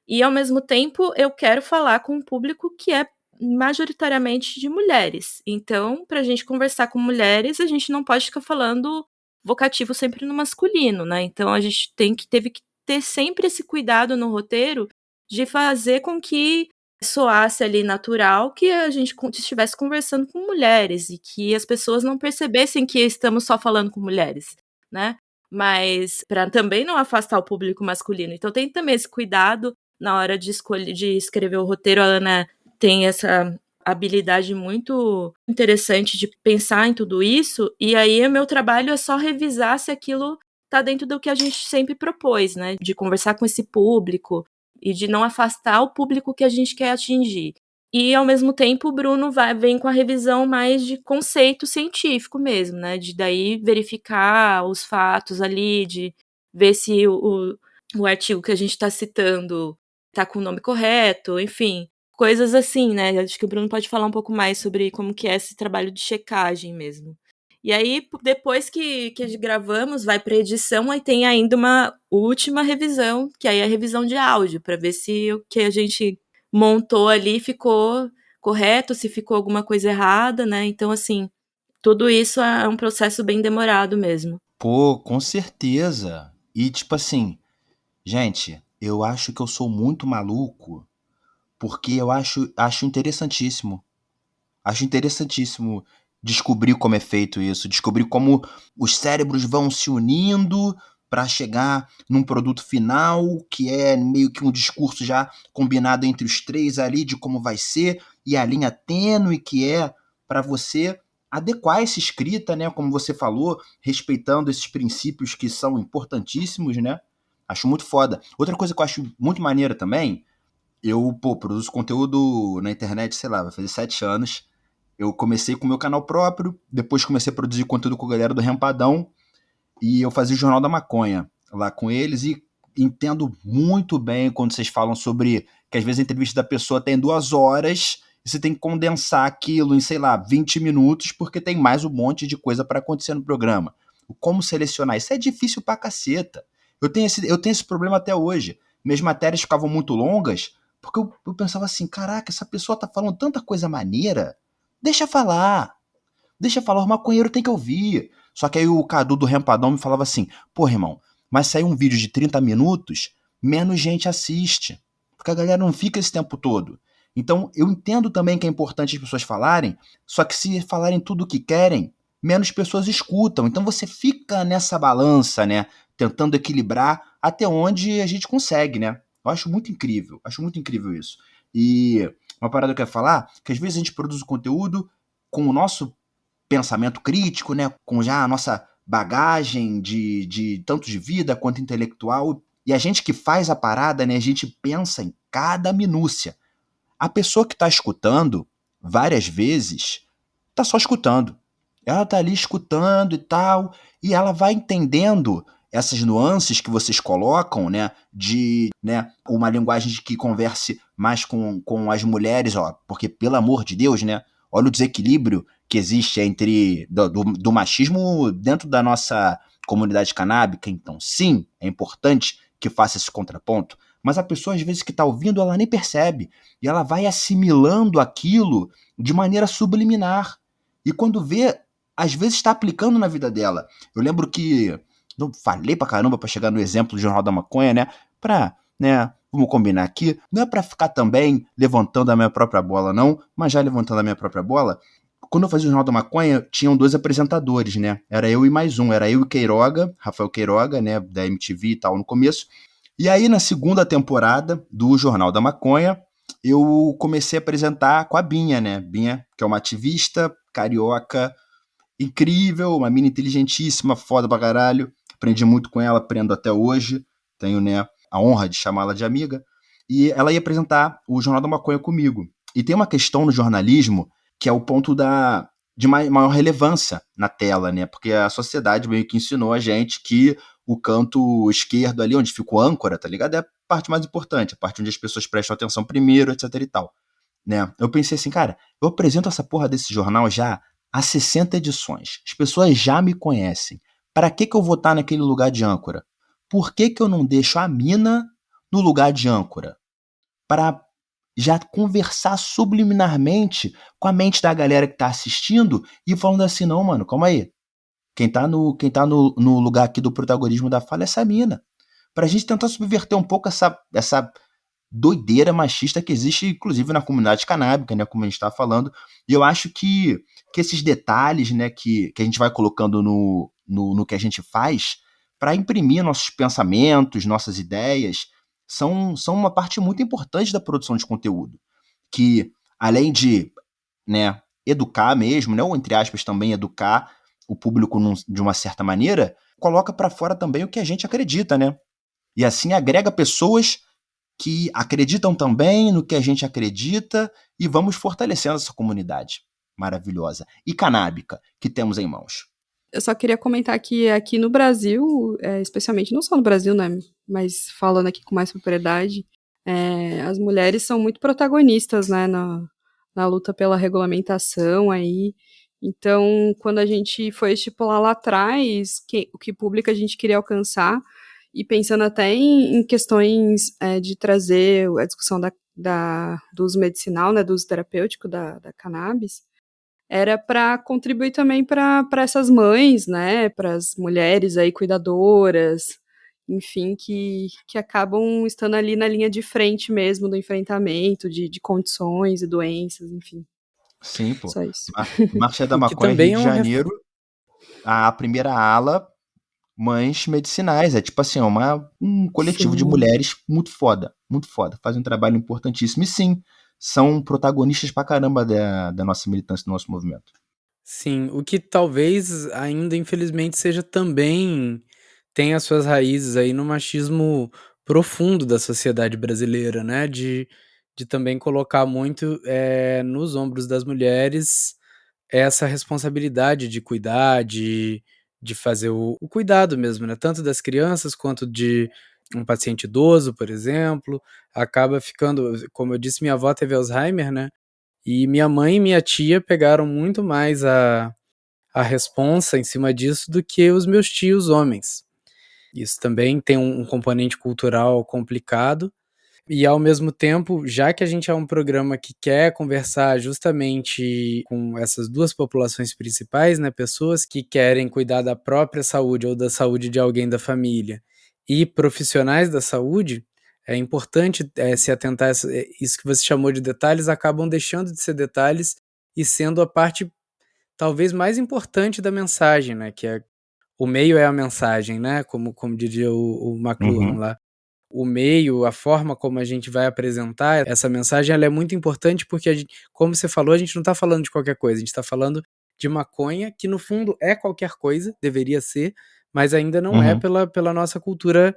E ao mesmo tempo, eu quero falar com um público que é majoritariamente de mulheres. Então, para a gente conversar com mulheres, a gente não pode ficar falando vocativo sempre no masculino, né? Então a gente teve que ter sempre esse cuidado no roteiro de fazer com que soasse ali natural que a gente estivesse conversando com mulheres e que as pessoas não percebessem que estamos só falando com mulheres, né? Mas para também não afastar o público masculino. Então tem também esse cuidado na hora de escrever o roteiro. A Ana tem essa habilidade muito interessante de pensar em tudo isso, e aí o meu trabalho é só revisar se aquilo tá dentro do que a gente sempre propôs, né? De conversar com esse público e de não afastar o público que a gente quer atingir. E, ao mesmo tempo, o Bruno vem com a revisão mais de conceito científico mesmo, né? De daí verificar os fatos ali, de ver se o artigo que a gente está citando está com o nome correto, enfim, coisas assim, né? Acho que o Bruno pode falar um pouco mais sobre como que é esse trabalho de checagem mesmo. E aí, depois que gravamos, vai para edição, aí tem ainda uma última revisão, que aí é a revisão de áudio, para ver se o que a gente montou ali ficou correto, se ficou alguma coisa errada, né? Então, assim, tudo isso é um processo bem demorado mesmo. Pô, com certeza. E tipo assim, gente, eu acho que eu sou muito maluco porque eu acho interessantíssimo. Acho interessantíssimo descobrir como é feito isso, descobrir como os cérebros vão se unindo para chegar num produto final, que é meio que um discurso já combinado entre os três ali de como vai ser, e a linha tênue que é para você adequar essa escrita, né, como você falou, respeitando esses princípios que são importantíssimos, né? Acho muito foda. Outra coisa que eu acho muito maneira também, eu, produzo conteúdo na internet, sei lá, vai fazer 7 anos. Eu comecei com o meu canal próprio, depois comecei a produzir conteúdo com a galera do Rempadão, e eu fazia o Jornal da Maconha lá com eles, e entendo muito bem quando vocês falam sobre que às vezes a entrevista da pessoa tem 2 horas e você tem que condensar aquilo em, sei lá, 20 minutos, porque tem mais um monte de coisa para acontecer no programa. Como selecionar? Isso é difícil pra caceta. Eu tenho esse problema até hoje. Minhas matérias ficavam muito longas, porque eu pensava assim, caraca, essa pessoa tá falando tanta coisa maneira, deixa falar, o maconheiro tem que ouvir. Só que aí o Cadu do Rempadão me falava assim, pô, irmão, mas sair um vídeo de 30 minutos, menos gente assiste, porque a galera não fica esse tempo todo. Então eu entendo também que é importante as pessoas falarem, só que se falarem tudo o que querem, menos pessoas escutam. Então você fica nessa balança, né, tentando equilibrar até onde a gente consegue, né? Eu acho muito incrível isso. E uma parada que eu ia falar, que às vezes a gente produz o conteúdo com o nosso pensamento crítico, né, com já a nossa bagagem de tanto de vida quanto intelectual, e a gente que faz a parada, né, a gente pensa em cada minúcia. A pessoa que está escutando, várias vezes, está só escutando. Ela está ali escutando e tal, e ela vai entendendo essas nuances que vocês colocam, né, de, né, uma linguagem que converse mais com as mulheres, ó, porque, pelo amor de Deus, né, olha o desequilíbrio que existe entre do machismo dentro da nossa comunidade canábica. Então, sim, é importante que faça esse contraponto, mas a pessoa, às vezes, que está ouvindo, ela nem percebe, e ela vai assimilando aquilo de maneira subliminar, e quando vê, às vezes está aplicando na vida dela. Eu lembro que eu falei pra caramba pra chegar no exemplo do Jornal da Maconha, né, né, vamos combinar aqui, não é pra ficar também levantando a minha própria bola, não, mas já levantando a minha própria bola, quando eu fazia o Jornal da Maconha, tinham 2 apresentadores, né? Era eu e mais um. Era eu e Queiroga, Rafael Queiroga, né? Da MTV e tal, no começo. E aí, na segunda temporada do Jornal da Maconha, eu comecei a apresentar com a Binha, né? Binha, que é uma ativista carioca, incrível, uma mina inteligentíssima, foda pra caralho. Aprendi muito com ela, aprendo até hoje. Tenho, né, a honra de chamá-la de amiga. E ela ia apresentar o Jornal da Maconha comigo. E tem uma questão no jornalismo que é o ponto de maior relevância na tela, né? Porque a sociedade meio que ensinou a gente que o canto esquerdo ali, onde fica o âncora, tá ligado? É a parte mais importante, a parte onde as pessoas prestam atenção primeiro, etc e tal, né? Eu pensei assim, cara, eu apresento essa porra desse jornal já há 60 edições. As pessoas já me conhecem. Para que eu vou estar naquele lugar de âncora? Por que eu não deixo a mina no lugar de âncora? Para já conversar subliminarmente com a mente da galera que tá assistindo e falando assim, não, mano, calma aí. Quem tá no lugar aqui do protagonismo da fala é essa mina. Pra gente tentar subverter um pouco essa doideira machista que existe, inclusive, na comunidade canábica, né, como a gente tá falando. E eu acho que esses detalhes, né, que a gente vai colocando no que a gente faz, para imprimir nossos pensamentos, nossas ideias, são uma parte muito importante da produção de conteúdo. Que, além de, né, educar mesmo, né, ou entre aspas também educar o público de uma certa maneira, coloca para fora também o que a gente acredita, né? E assim agrega pessoas que acreditam também no que a gente acredita e vamos fortalecendo essa comunidade maravilhosa e canábica que temos em mãos. Eu só queria comentar que aqui no Brasil, especialmente, não só no Brasil, né, mas falando aqui com mais propriedade, as mulheres são muito protagonistas, né, na luta pela regulamentação aí. Então, quando a gente foi estipular lá atrás o que público a gente queria alcançar, e pensando até em questões de trazer a discussão do uso medicinal, né, do uso terapêutico da cannabis, era para contribuir também para essas mães, né, para as mulheres aí cuidadoras, enfim, que acabam estando ali na linha de frente mesmo do enfrentamento de condições e doenças, enfim. Sim, pô. Só isso. Marcha da O que Maconha, Rio também é de um Janeiro, a primeira ala, mães medicinais. É tipo assim, um coletivo de Sim. mulheres muito foda, muito foda. Faz um trabalho importantíssimo. E sim, são protagonistas pra caramba da nossa militância, do nosso movimento. Sim, o que talvez ainda infelizmente seja também tem as suas raízes aí no machismo profundo da sociedade brasileira, né, de também colocar muito, nos ombros das mulheres essa responsabilidade de cuidar, de fazer o cuidado mesmo, né, tanto das crianças quanto de um paciente idoso, por exemplo, acaba ficando como eu disse, minha avó teve Alzheimer, né, e minha mãe e minha tia pegaram muito mais a responsa em cima disso do que os meus tios homens. Isso também tem um componente cultural complicado e, ao mesmo tempo, já que a gente é um programa que quer conversar justamente com essas duas populações principais, né, pessoas que querem cuidar da própria saúde ou da saúde de alguém da família e profissionais da saúde, é importante se atentar a isso que você chamou de detalhes, acabam deixando de ser detalhes e sendo a parte talvez mais importante da mensagem, né, que é o meio é a mensagem, né, como diria o McLuhan Uhum. lá. O meio, a forma como a gente vai apresentar essa mensagem, ela é muito importante porque como você falou, a gente não está falando de qualquer coisa, a gente está falando de maconha, que no fundo é qualquer coisa, deveria ser, mas ainda não é Uhum. pela nossa cultura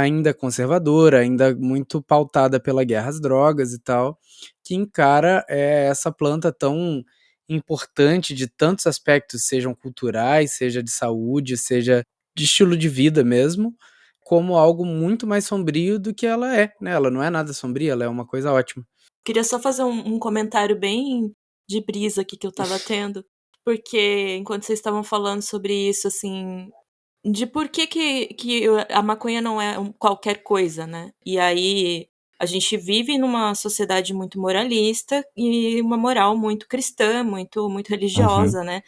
ainda conservadora, ainda muito pautada pela guerra às drogas e tal, que encara essa planta tão importante de tantos aspectos, sejam culturais, seja de saúde, seja de estilo de vida mesmo, como algo muito mais sombrio do que ela é, né, ela não é nada sombria, ela é uma coisa ótima. Queria só fazer um comentário bem de brisa aqui que eu tava tendo, porque enquanto vocês estavam falando sobre isso, assim, de por que a maconha não é qualquer coisa, né? E aí a gente vive numa sociedade muito moralista e uma moral muito cristã, muito Uhum. religiosa, né?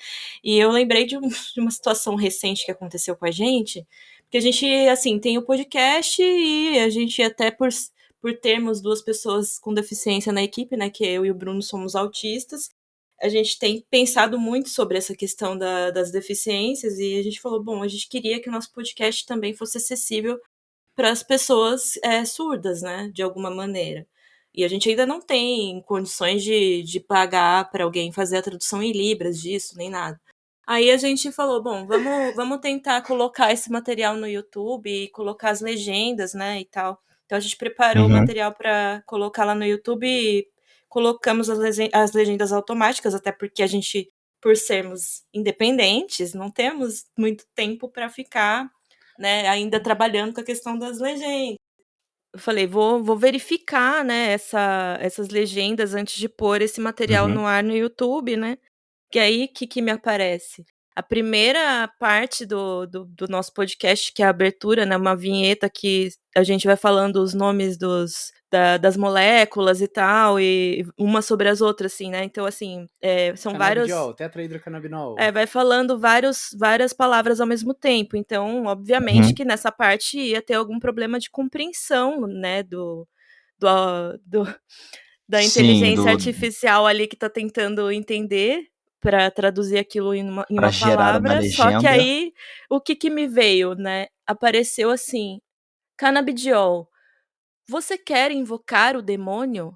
E eu lembrei de uma situação recente que aconteceu com a gente, porque a gente, assim, tem o podcast e a gente até por termos duas pessoas com deficiência na equipe, né, que eu e o Bruno somos autistas, a gente tem pensado muito sobre essa questão das deficiências e a gente falou, bom, a gente queria que o nosso podcast também fosse acessível para as pessoas surdas, né, de alguma maneira. E a gente ainda não tem condições de pagar para alguém fazer a tradução em libras disso, nem nada. Aí a gente falou, bom, vamos tentar colocar esse material no YouTube e colocar as legendas, né, e tal. Então a gente preparou o Uhum. material para colocar lá no YouTube e colocamos as legendas automáticas, até porque a gente, por sermos independentes, não temos muito tempo para ficar, né, ainda trabalhando com a questão das legendas. Eu falei, vou verificar, né, essas legendas antes de pôr esse material Uhum. no ar no YouTube, né? Que aí, o que me aparece? A primeira parte do nosso podcast, que é a abertura, né? Uma vinheta que a gente vai falando os nomes das moléculas e tal, e uma sobre as outras, assim, né? Então, assim, são vários. Canabidiol, tetrahidrocannabinol. Vai falando várias palavras ao mesmo tempo. Então, obviamente Uhum. que nessa parte ia ter algum problema de compreensão, né? Do, da Sim, inteligência artificial ali que tá tentando entender para traduzir aquilo em pra uma gerar uma palavra. Só que legenda. aí, o que me veio, né? Apareceu assim: canabidiol, você quer invocar o demônio?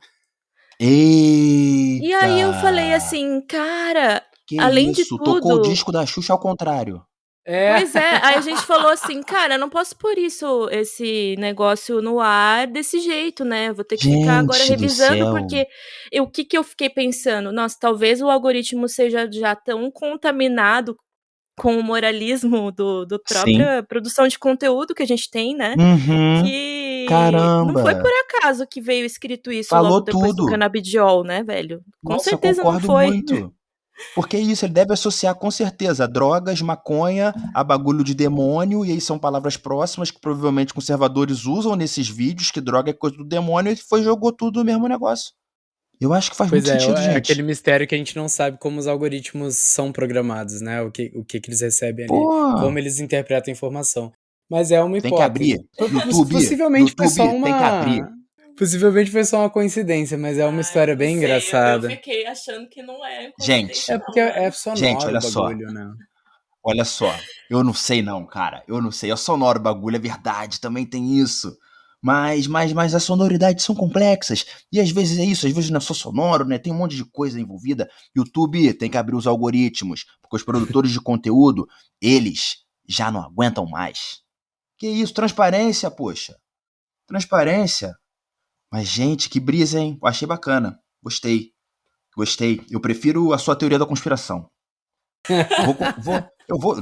E aí eu falei Eita! assim, cara, Que além de isso? Tocou o tudo. disco da Xuxa ao contrário. Pois é, aí a gente falou assim, cara, eu não posso pôr esse negócio no ar desse jeito, né? Vou ter que ficar agora Gente do revisando, céu. porque o que eu fiquei pensando? Nossa, talvez o algoritmo seja já tão contaminado com o moralismo do Sim. própria produção de conteúdo que a gente tem, né? Uhum. Que não foi por Caramba. acaso que veio escrito isso Falou logo depois do tudo. canabidiol, né, velho? Com Nossa, certeza não concordo foi. muito. Porque é isso, ele deve associar com certeza drogas, maconha, a bagulho de demônio, e aí são palavras próximas que provavelmente conservadores usam nesses vídeos, que droga é coisa do demônio, e jogou tudo no mesmo negócio. Eu acho que faz Pois muito sentido, é aquele gente. mistério que a gente não sabe como os algoritmos são programados, né? O que eles recebem ali, Pô, como eles interpretam a informação. Mas é uma tem que abrir. hipótese. Possivelmente foi só YouTube, tem que abrir. Possivelmente foi só uma coincidência, mas é uma história bem engraçada. Eu fiquei achando que não é Gente, É porque é gente, sonoro o olha só. bagulho, né? Olha só, eu não sei não, cara. Eu não sei. É sonoro o bagulho, é verdade, também tem isso. Mas as sonoridades são complexas. E às vezes é isso, às vezes não é só sonoro, né? Tem um monte de coisa envolvida. YouTube tem que abrir os algoritmos, porque os produtores de conteúdo, eles já não aguentam mais. Que isso, transparência, poxa. Transparência. Mas, gente, que brisa, hein? Eu achei bacana. Gostei. Eu prefiro a sua teoria da conspiração.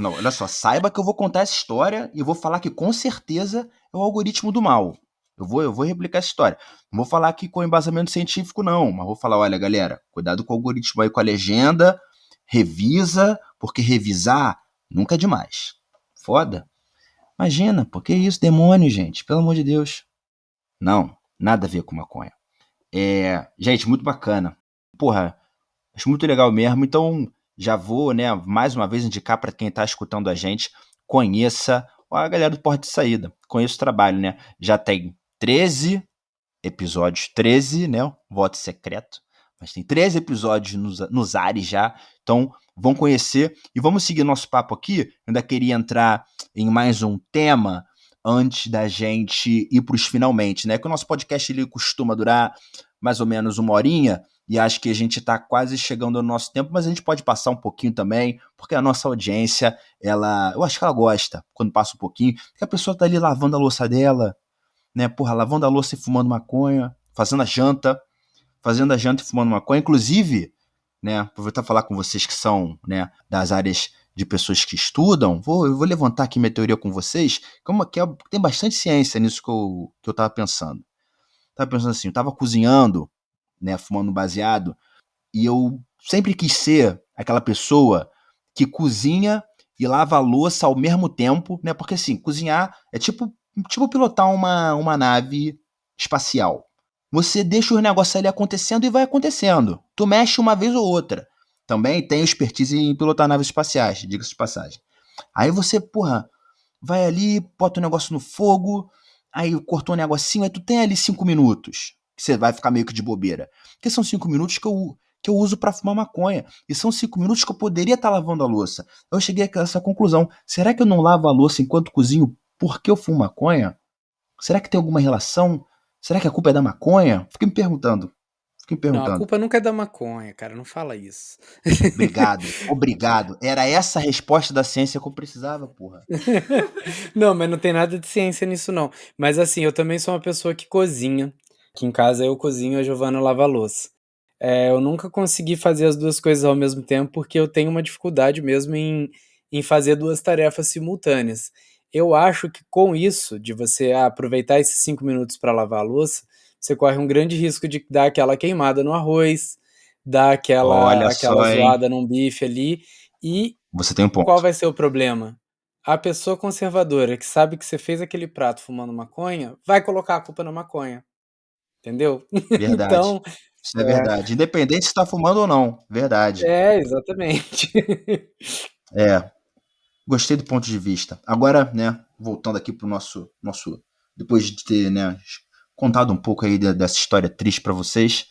Não, olha só, saiba que eu vou contar essa história e eu vou falar que com certeza é o algoritmo do mal. Eu vou replicar essa história. Não vou falar aqui com embasamento científico, não, mas vou falar, olha, galera, cuidado com o algoritmo aí, com a legenda, revisa, porque revisar nunca é demais. Foda. Imagina, pô, que isso, demônio, gente, pelo amor de Deus. Não, nada a ver com maconha. Gente, muito bacana. Porra, acho muito legal mesmo. Então, já vou, né, mais uma vez indicar para quem está escutando a gente, conheça a galera do Porta de Saída. Conheça o trabalho, né? Já tem 13 episódios, 13, né? Voto secreto. Mas tem 13 episódios nos ares já. Então, vão conhecer. E vamos seguir nosso papo aqui. Eu ainda queria entrar em mais um tema antes da gente ir para os finalmente, né? Que o nosso podcast ele costuma durar mais ou menos 1 horinha. E acho que a gente está quase chegando no nosso tempo, mas a gente pode passar um pouquinho também, porque a nossa audiência, eu acho que ela gosta quando passa um pouquinho, porque a pessoa tá ali lavando a louça dela, né? Porra, lavando a louça e fumando maconha, fazendo a janta e fumando maconha. Inclusive, né, aproveitar e falar com vocês que são, né, das áreas de pessoas que estudam, eu vou levantar aqui minha teoria com vocês, tem bastante ciência nisso que eu tava pensando. Tava pensando assim, eu tava cozinhando, né, fumando baseado, e eu sempre quis ser aquela pessoa que cozinha e lava a louça ao mesmo tempo, né? Porque assim, cozinhar é tipo pilotar uma nave espacial. Você deixa o negócio ali acontecendo e vai acontecendo. Tu mexe uma vez ou outra. Também tem expertise em pilotar naves espaciais, diga-se de passagem. Aí você, porra, vai ali, bota o negócio no fogo, aí cortou um negocinho, aí tu tem ali 5 minutos, que você vai ficar meio que de bobeira. Porque são 5 minutos que eu uso pra fumar maconha. E são 5 minutos que eu poderia estar lavando a louça. Eu cheguei a essa conclusão. Será que eu não lavo a louça enquanto cozinho porque eu fumo maconha? Será que tem alguma relação? Será que a culpa é da maconha? Fiquei me perguntando. Fico me Não, a perguntando. culpa nunca é da maconha, cara, não fala isso. Obrigado, obrigado. Era essa a resposta da ciência que eu precisava, porra. Não, mas não tem nada de ciência nisso não. Mas assim, eu também sou uma pessoa que cozinha. Aqui em casa eu cozinho, a Giovana lava a louça. Eu nunca consegui fazer as duas coisas ao mesmo tempo porque eu tenho uma dificuldade mesmo em fazer duas tarefas simultâneas. Eu acho que com isso, de você aproveitar esses 5 minutos para lavar a louça, você corre um grande risco de dar aquela queimada no arroz, dar Olha aquela só, hein? zoada num bife ali. E Você tem um qual ponto. vai ser o problema? A pessoa conservadora que sabe que você fez aquele prato fumando maconha, vai colocar a culpa na maconha, entendeu? Verdade. Então, Isso é verdade. Independente se tá fumando ou não. Verdade. exatamente. É, gostei do ponto de vista. Agora, né, voltando aqui pro nosso depois de ter, né, contado um pouco aí dessa história triste para vocês,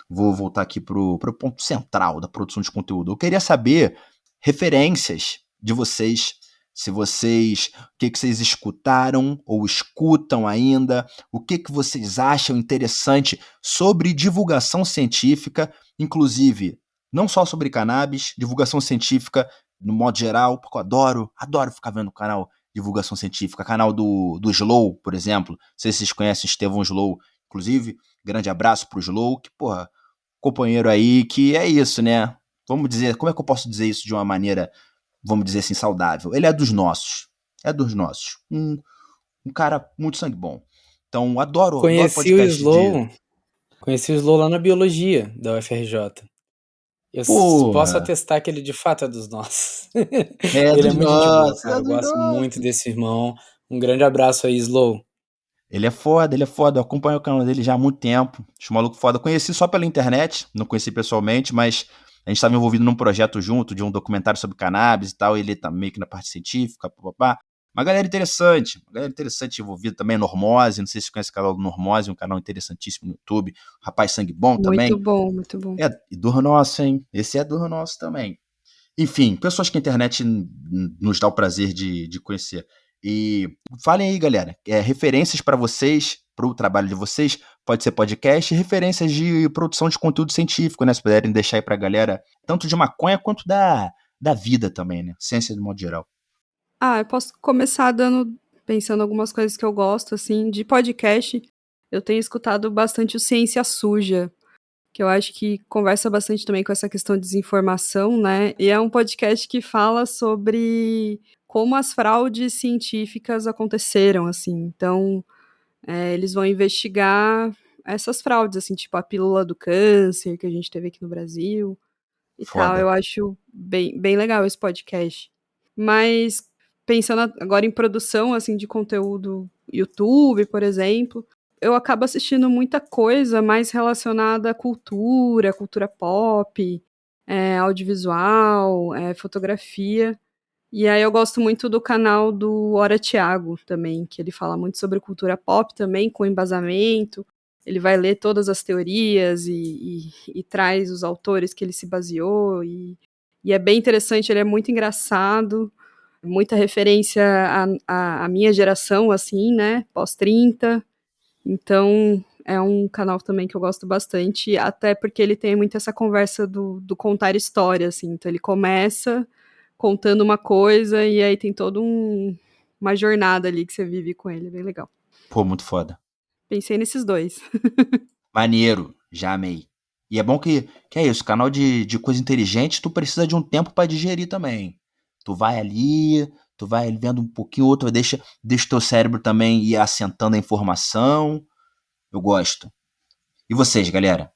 vou voltar aqui pro ponto central da produção de conteúdo. Eu queria saber referências de vocês, se vocês, o que vocês escutaram ou escutam ainda, o que vocês acham interessante sobre divulgação científica, inclusive não só sobre cannabis, divulgação científica no modo geral, porque eu adoro ficar vendo o canal de divulgação científica, canal do Slow, por exemplo. Não sei se vocês conhecem Estevão Slow, inclusive, grande abraço pro Slow, que, porra, companheiro aí, que é isso, né? Vamos dizer, como é que eu posso dizer isso de uma maneira, vamos dizer assim, saudável? Ele é dos nossos. É dos nossos. Um cara muito sangue bom. Então, adoro Conheci o podcast de. Slow, conheci o Slow lá na biologia da UFRJ. Eu posso Porra, atestar que ele de fato é dos nossos. é Ele é dos muito gente boa, nossos, cara. é Eu dos gosto muito nossos. desse irmão. Um grande abraço aí, Slow. Ele é foda, ele é foda. Eu acompanho o canal dele já há muito tempo. Acho maluco foda. Conheci só pela internet, não conheci pessoalmente, mas a gente estava envolvido num projeto junto, de um documentário sobre cannabis e tal. Ele tá meio que na parte científica, papapá. Uma galera interessante envolvida também, Normose. Não sei se você conhece o canal do Normose, um canal interessantíssimo no YouTube. Rapaz sangue bom Muito também. bom, muito bom. É, e do nosso, hein? Esse é do nosso também. Enfim, pessoas que a internet nos dá o prazer de conhecer. E falem aí, galera, referências para vocês, para o trabalho de vocês, pode ser podcast, referências de produção de conteúdo científico, né? Se puderem deixar aí pra galera, tanto de maconha quanto da vida também, né? Ciência de modo geral. Eu posso começar pensando algumas coisas que eu gosto, assim, de podcast. Eu tenho escutado bastante o Ciência Suja, que eu acho que conversa bastante também com essa questão de desinformação, né? E é um podcast que fala sobre como as fraudes científicas aconteceram, assim. Então, eles vão investigar essas fraudes, assim, tipo a pílula do câncer que a gente teve aqui no Brasil e tal. Foda. Eu acho bem, bem legal esse podcast. Mas pensando agora em produção, assim, de conteúdo YouTube, por exemplo, eu acabo assistindo muita coisa mais relacionada à cultura pop, audiovisual, fotografia. E aí eu gosto muito do canal do Hora Thiago também, que ele fala muito sobre cultura pop também, com embasamento. Ele vai ler todas as teorias e traz os autores que ele se baseou. E é bem interessante, ele é muito engraçado, muita referência à minha geração, assim, né? Pós-30. Então, é um canal também que eu gosto bastante, até porque ele tem muito essa conversa do contar história, assim. Então, ele começa contando uma coisa e aí tem toda uma jornada ali que você vive com ele, é bem legal. Pô, muito foda. Pensei nesses dois. Maneiro, já amei. E é bom que é isso, canal de coisa inteligente, tu precisa de um tempo pra digerir também. Tu vai ali, tu vai vendo um pouquinho, outro, deixa teu cérebro também ir assentando a informação. Eu gosto. E vocês, galera?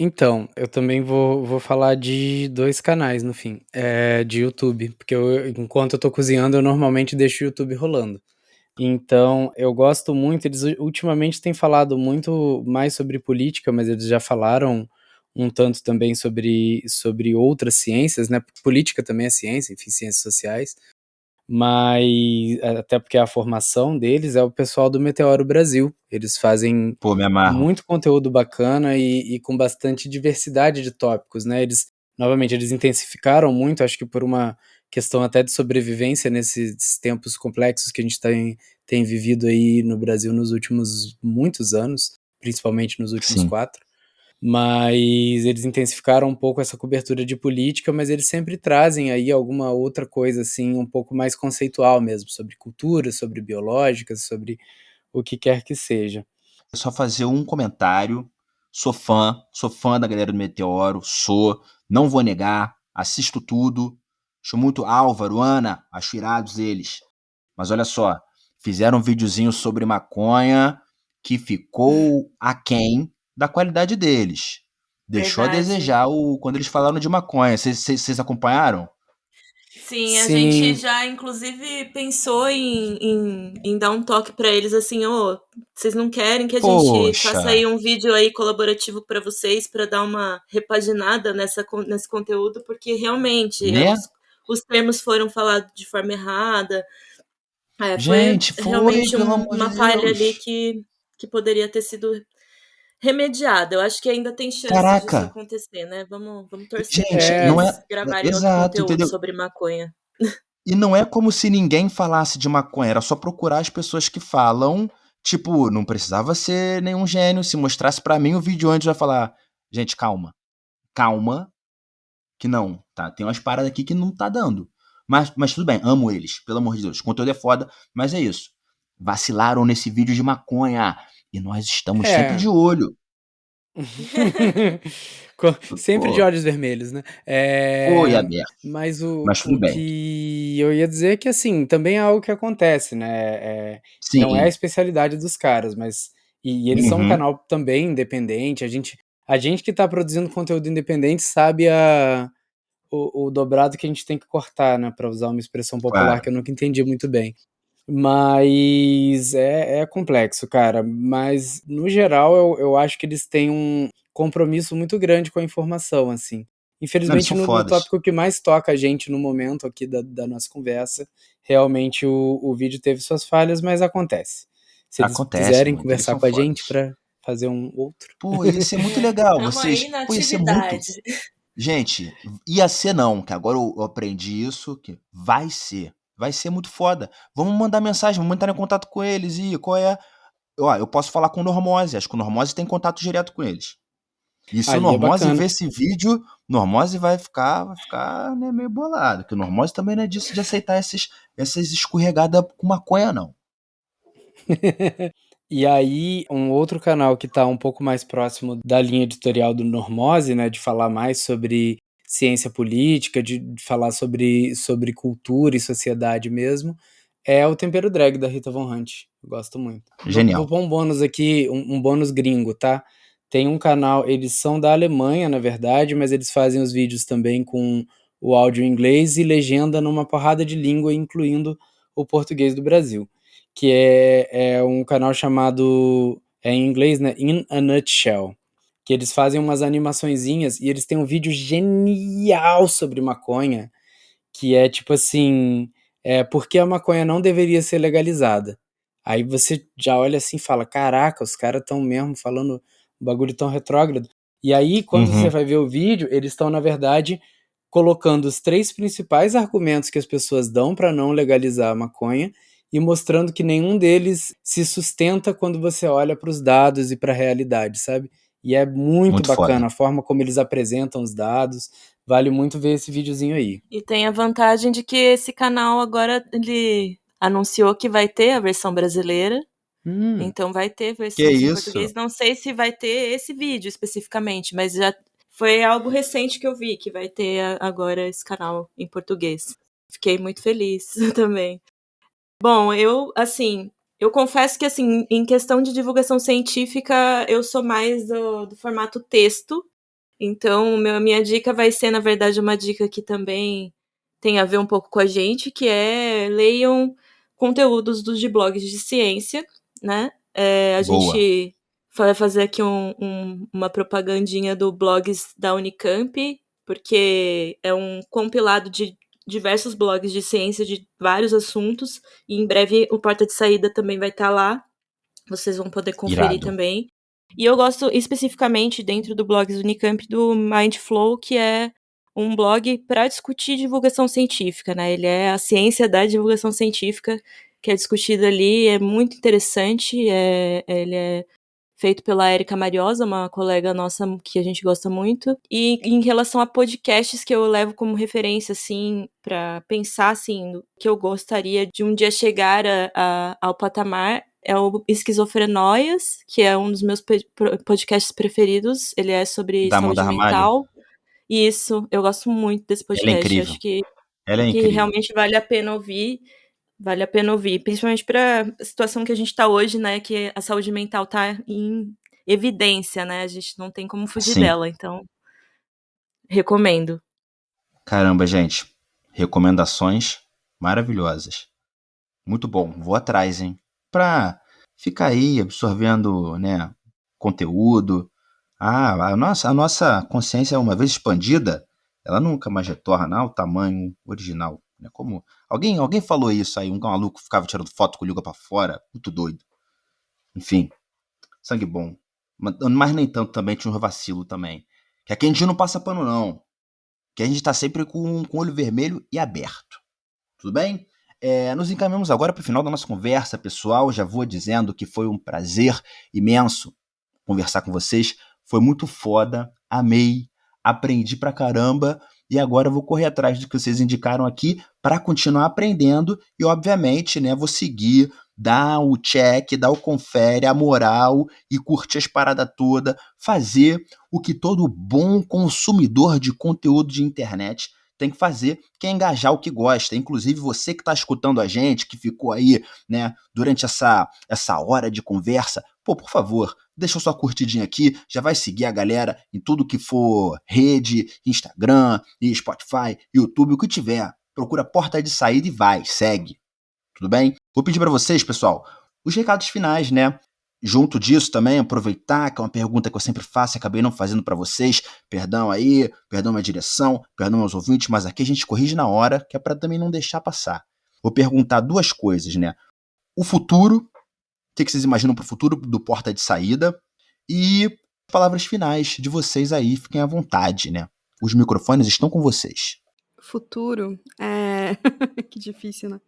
Então, eu também vou falar de dois canais no fim, de YouTube, porque enquanto eu tô cozinhando, eu normalmente deixo o YouTube rolando. Então, eu gosto muito, eles ultimamente têm falado muito mais sobre política, mas eles já falaram um tanto também sobre outras ciências, né? Política também é ciência, enfim, ciências sociais, mas até porque a formação deles é o pessoal do Meteoro Brasil. Eles fazem Pô, me amarro. muito conteúdo bacana e com bastante diversidade de tópicos, né? Novamente, eles intensificaram muito, acho que por uma questão até de sobrevivência nesses tempos complexos que a gente tem vivido aí no Brasil nos últimos muitos anos, principalmente nos últimos Sim. 4. mas eles intensificaram um pouco essa cobertura de política, mas eles sempre trazem aí alguma outra coisa assim, um pouco mais conceitual mesmo, sobre cultura, sobre biológicas, sobre o que quer que seja. Só fazer um comentário. Sou fã da galera do Meteoro, não vou negar, assisto tudo. Acho muito Álvaro, Ana, acho irados eles. Mas olha só, fizeram um videozinho sobre maconha que ficou aquém da qualidade deles. Deixou a Verdade. desejar quando eles falaram de maconha. Vocês acompanharam? Sim, a Sim. gente já, inclusive, pensou em dar um toque pra eles, assim, vocês não querem que a gente faça aí um vídeo aí colaborativo pra vocês, pra dar uma repaginada nesse conteúdo, porque realmente Né? os termos foram falados de forma errada. Gente, foi realmente pelo amor de uma falha ali Deus. que poderia ter sido remediada. Eu acho que ainda tem chance disso Caraca. acontecer, né? Vamos torcer pra Gente, não é. eles gravarem outro Exato, conteúdo entendeu? sobre maconha. E não é como se ninguém falasse de maconha, era só procurar as pessoas que falam. Tipo, não precisava ser nenhum gênio. Se mostrasse pra mim o vídeo antes, eu ia falar: gente, calma. Calma, que não, tá? Tem umas paradas aqui que não tá dando. Mas tudo bem, amo eles, pelo amor de Deus. O conteúdo é foda, mas é isso. Vacilaram nesse vídeo de maconha. E nós estamos sempre de olho. Sempre de Pô, olhos vermelhos, né? foi aberto. Mas Mas tudo o bem. que eu ia dizer é que, assim, também é algo que acontece, né? Não é a Sim. especialidade dos caras, mas... E eles são um canal também independente. A gente que tá produzindo conteúdo independente sabe o dobrado que a gente tem que cortar, né? Pra usar uma expressão popular Claro. que eu nunca entendi muito bem. Mas é complexo, cara. Mas, no geral, eu acho que eles têm um compromisso muito grande com a informação, assim. Não, eles Infelizmente, são no fodas. tópico que mais toca a gente no momento aqui da nossa conversa, realmente o vídeo teve suas falhas, mas acontece. Se eles Acontece quiserem muito, eles conversar são com a gente fodas. pra fazer um outro. Pô, ia ser muito legal. Tamo aí na Pô, ia ser muito. atividade. Gente, ia ser não, que agora eu aprendi isso, que vai ser. Vai ser muito foda. Vamos mandar mensagem, vamos entrar em contato com eles. E qual é? Ó, eu posso falar com o Normose, acho que o Normose tem contato direto com eles. E se o Aí é Normose bacana. ver esse vídeo, o Normose vai ficar né, meio bolado. Porque o Normose também não é disso de aceitar essas escorregadas com maconha, não. E aí, um outro canal que está um pouco mais próximo da linha editorial do Normose, né, de falar mais sobre ciência política, de falar sobre cultura e sociedade mesmo, é o Tempero Drag, da Rita Von Hunt. Eu gosto muito. Genial. Vou pôr um bônus aqui, um bônus gringo, tá? Tem um canal, eles são da Alemanha, na verdade, mas eles fazem os vídeos também com o áudio em inglês e legenda numa porrada de língua, incluindo o português do Brasil, que é um canal chamado, em inglês, né, In a Nutshell, que eles fazem umas animaçõezinhas e eles têm um vídeo genial sobre maconha, que é tipo assim, por que a maconha não deveria ser legalizada? Aí você já olha assim e fala, caraca, os caras estão mesmo falando um bagulho tão retrógrado. E aí, quando você vai ver o vídeo, eles estão, na verdade, colocando os 3 principais argumentos que as pessoas dão para não legalizar a maconha e mostrando que nenhum deles se sustenta quando você olha para os dados e para a realidade, sabe? E é muito bacana foda. a forma como eles apresentam os dados. Vale muito ver esse videozinho aí. E tem a vantagem de que esse canal agora ele anunciou que vai ter a versão brasileira. Então vai ter versão Que em isso? português. Não sei se vai ter esse vídeo especificamente, mas já foi algo recente que eu vi que vai ter agora esse canal em português. Fiquei muito feliz também. Bom, eu confesso que assim, em questão de divulgação científica, eu sou mais do formato texto. Então, minha dica vai ser, na verdade, uma dica que também tem a ver um pouco com a gente, que é leiam conteúdos de blogs de ciência, né? A Boa. gente vai fazer aqui uma propagandinha do blogs da Unicamp, porque é um compilado de diversos blogs de ciência de vários assuntos, e em breve o Porta de Saída também vai estar lá. Vocês vão poder conferir Irado. também. E eu gosto especificamente, dentro do blog do Unicamp, do Mindflow, que é um blog para discutir divulgação científica, né? Ele é a ciência da divulgação científica que é discutida ali, é muito interessante, ele é feito pela Érica Mariosa, uma colega nossa que a gente gosta muito. E em relação a podcasts que eu levo como referência, assim, para pensar, assim, que eu gostaria de um dia chegar ao patamar, é o Esquizofrenóias, que é um dos meus podcasts preferidos. Ele é sobre Da Amanda saúde Ramalho. mental. Isso, eu gosto muito desse Ela é podcast. incrível. Acho que Ela é incrível. realmente vale a pena ouvir. Vale a pena ouvir, principalmente para a situação que a gente está hoje, né? Que a saúde mental está em evidência, né? A gente não tem como fugir Sim. dela, então recomendo. Caramba, gente. Recomendações maravilhosas. Muito bom. Vou atrás, hein? Pra ficar aí absorvendo, né, conteúdo. A nossa consciência, uma vez expandida, ela nunca mais retorna ao tamanho original. Né? Como alguém falou isso aí, um maluco ficava tirando foto com o língua pra fora, muito doido. Enfim, sangue bom. Mas nem tanto também, tinha um vacilo também. Que aqui a gente não passa pano, não. Que a gente tá sempre com o olho vermelho e aberto. Tudo bem? Nos encaminhamos agora para o final da nossa conversa, pessoal. Já vou dizendo que foi um prazer imenso conversar com vocês. Foi muito foda, amei, aprendi pra caramba e agora eu vou correr atrás do que vocês indicaram aqui para continuar aprendendo e, obviamente, né, vou seguir, dar o check, dar o confere, a moral e curtir as paradas todas, fazer o que todo bom consumidor de conteúdo de internet tem que fazer, que é engajar o que gosta. Inclusive, você que está escutando a gente, que ficou aí, né, durante essa hora de conversa, por favor, deixa sua curtidinha aqui, já vai seguir a galera em tudo que for rede, Instagram, Spotify, YouTube, o que tiver. Procura Porta de Saída e vai, segue. Tudo bem? Vou pedir para vocês, pessoal, os recados finais, né? Junto disso também, aproveitar, que é uma pergunta que eu sempre faço e acabei não fazendo para vocês. Perdão aí, perdão minha direção, perdão aos ouvintes, mas aqui a gente corrige na hora, que é para também não deixar passar. Vou perguntar duas coisas, né? O futuro, o que vocês imaginam para o futuro do Porta de Saída? E palavras finais de vocês aí, fiquem à vontade, né? Os microfones estão com vocês. Futuro, que difícil, né?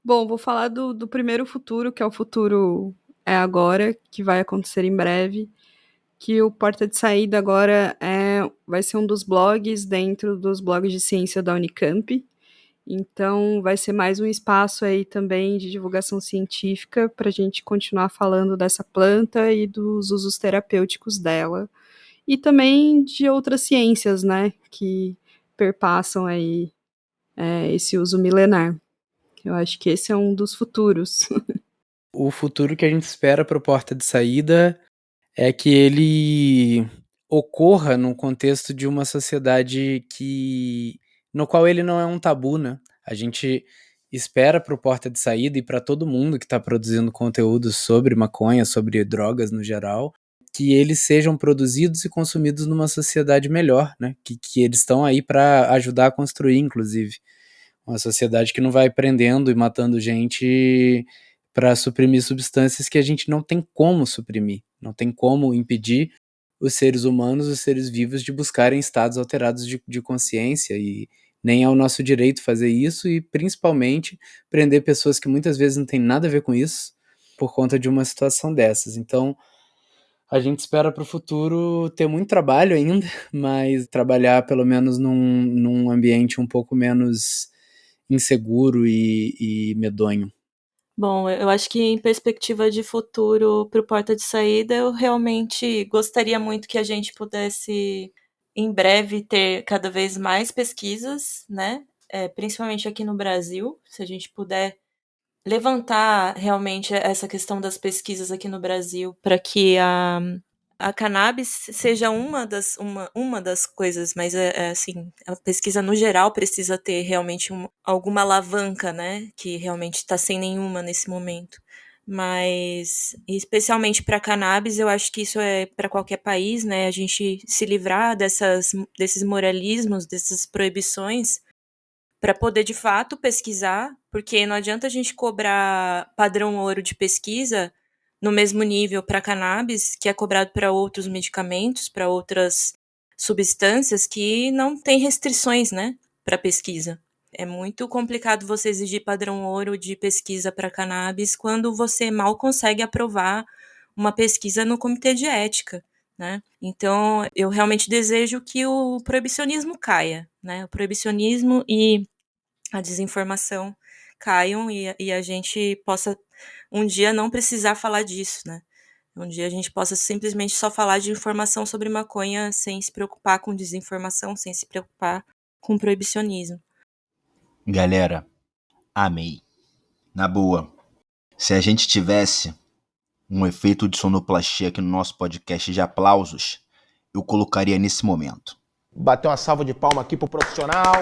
Bom, vou falar do primeiro futuro, que é o futuro agora, que vai acontecer em breve, que o Porta de Saída agora vai ser um dos blogs dentro dos blogs de ciência da Unicamp. Então, vai ser mais um espaço aí também de divulgação científica para a gente continuar falando dessa planta e dos usos terapêuticos dela. E também de outras ciências, né, que perpassam aí esse uso milenar. Eu acho que esse é um dos futuros. O futuro que a gente espera para o Porta de Saída é que ele ocorra num contexto de uma sociedade no qual ele não é um tabu, né? A gente espera para o Porta de Saída e para todo mundo que está produzindo conteúdo sobre maconha, sobre drogas no geral, que eles sejam produzidos e consumidos numa sociedade melhor, né? Que eles estão aí para ajudar a construir, inclusive. Uma sociedade que não vai prendendo e matando gente para suprimir substâncias que a gente não tem como suprimir, não tem como impedir os seres humanos, os seres vivos, de buscarem estados alterados de consciência, e nem é o nosso direito fazer isso, e principalmente prender pessoas que muitas vezes não têm nada a ver com isso por conta de uma situação dessas. Então, a gente espera para o futuro ter muito trabalho ainda, mas trabalhar pelo menos num ambiente um pouco menos inseguro e medonho. Bom, eu acho que em perspectiva de futuro para o Porta de Saída, eu realmente gostaria muito que a gente pudesse, em breve, ter cada vez mais pesquisas, né? Principalmente aqui no Brasil, se a gente puder levantar realmente essa questão das pesquisas aqui no Brasil para que a cannabis seja uma das coisas, mas assim, a pesquisa no geral precisa ter realmente alguma alavanca, né, que realmente está sem nenhuma nesse momento. Mas, especialmente para cannabis, eu acho que isso é para qualquer país, né, a gente se livrar desses moralismos, dessas proibições, para poder de fato pesquisar, porque não adianta a gente cobrar padrão ouro de pesquisa no mesmo nível para cannabis que é cobrado para outros medicamentos, para outras substâncias que não tem restrições, né, para pesquisa. É muito complicado você exigir padrão ouro de pesquisa para cannabis quando você mal consegue aprovar uma pesquisa no comitê de ética, né? Então, eu realmente desejo que o proibicionismo caia, né? O proibicionismo e a desinformação caiam e a gente possa um dia não precisar falar disso, né? Um dia a gente possa simplesmente só falar de informação sobre maconha sem se preocupar com desinformação, sem se preocupar com proibicionismo. Galera, amei. Na boa, se a gente tivesse um efeito de sonoplastia aqui no nosso podcast de aplausos, eu colocaria nesse momento. Bater uma salva de palma aqui pro profissional.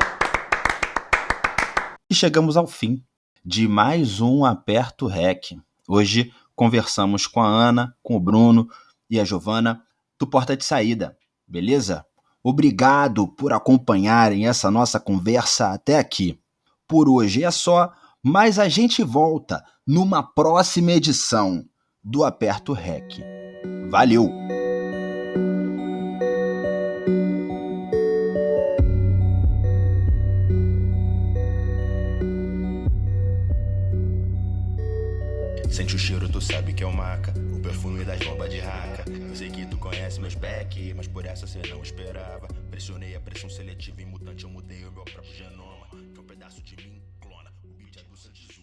E chegamos ao fim de mais um Aperto Rec. Hoje conversamos com a Ana, com o Bruno e a Giovana do Porta de Saída, beleza? Obrigado por acompanharem essa nossa conversa até aqui. Por hoje é só, mas a gente volta numa próxima edição do Aperto Rec. Valeu! Sente o cheiro, tu sabe que é o maca. O perfume das bombas de raca. Eu sei que tu conhece meus back, mas por essa cê não esperava. Pressionei a pressão seletiva em mutante, eu mudei o meu próprio genoma. Que um pedaço de mim clona. O beat é do Santos.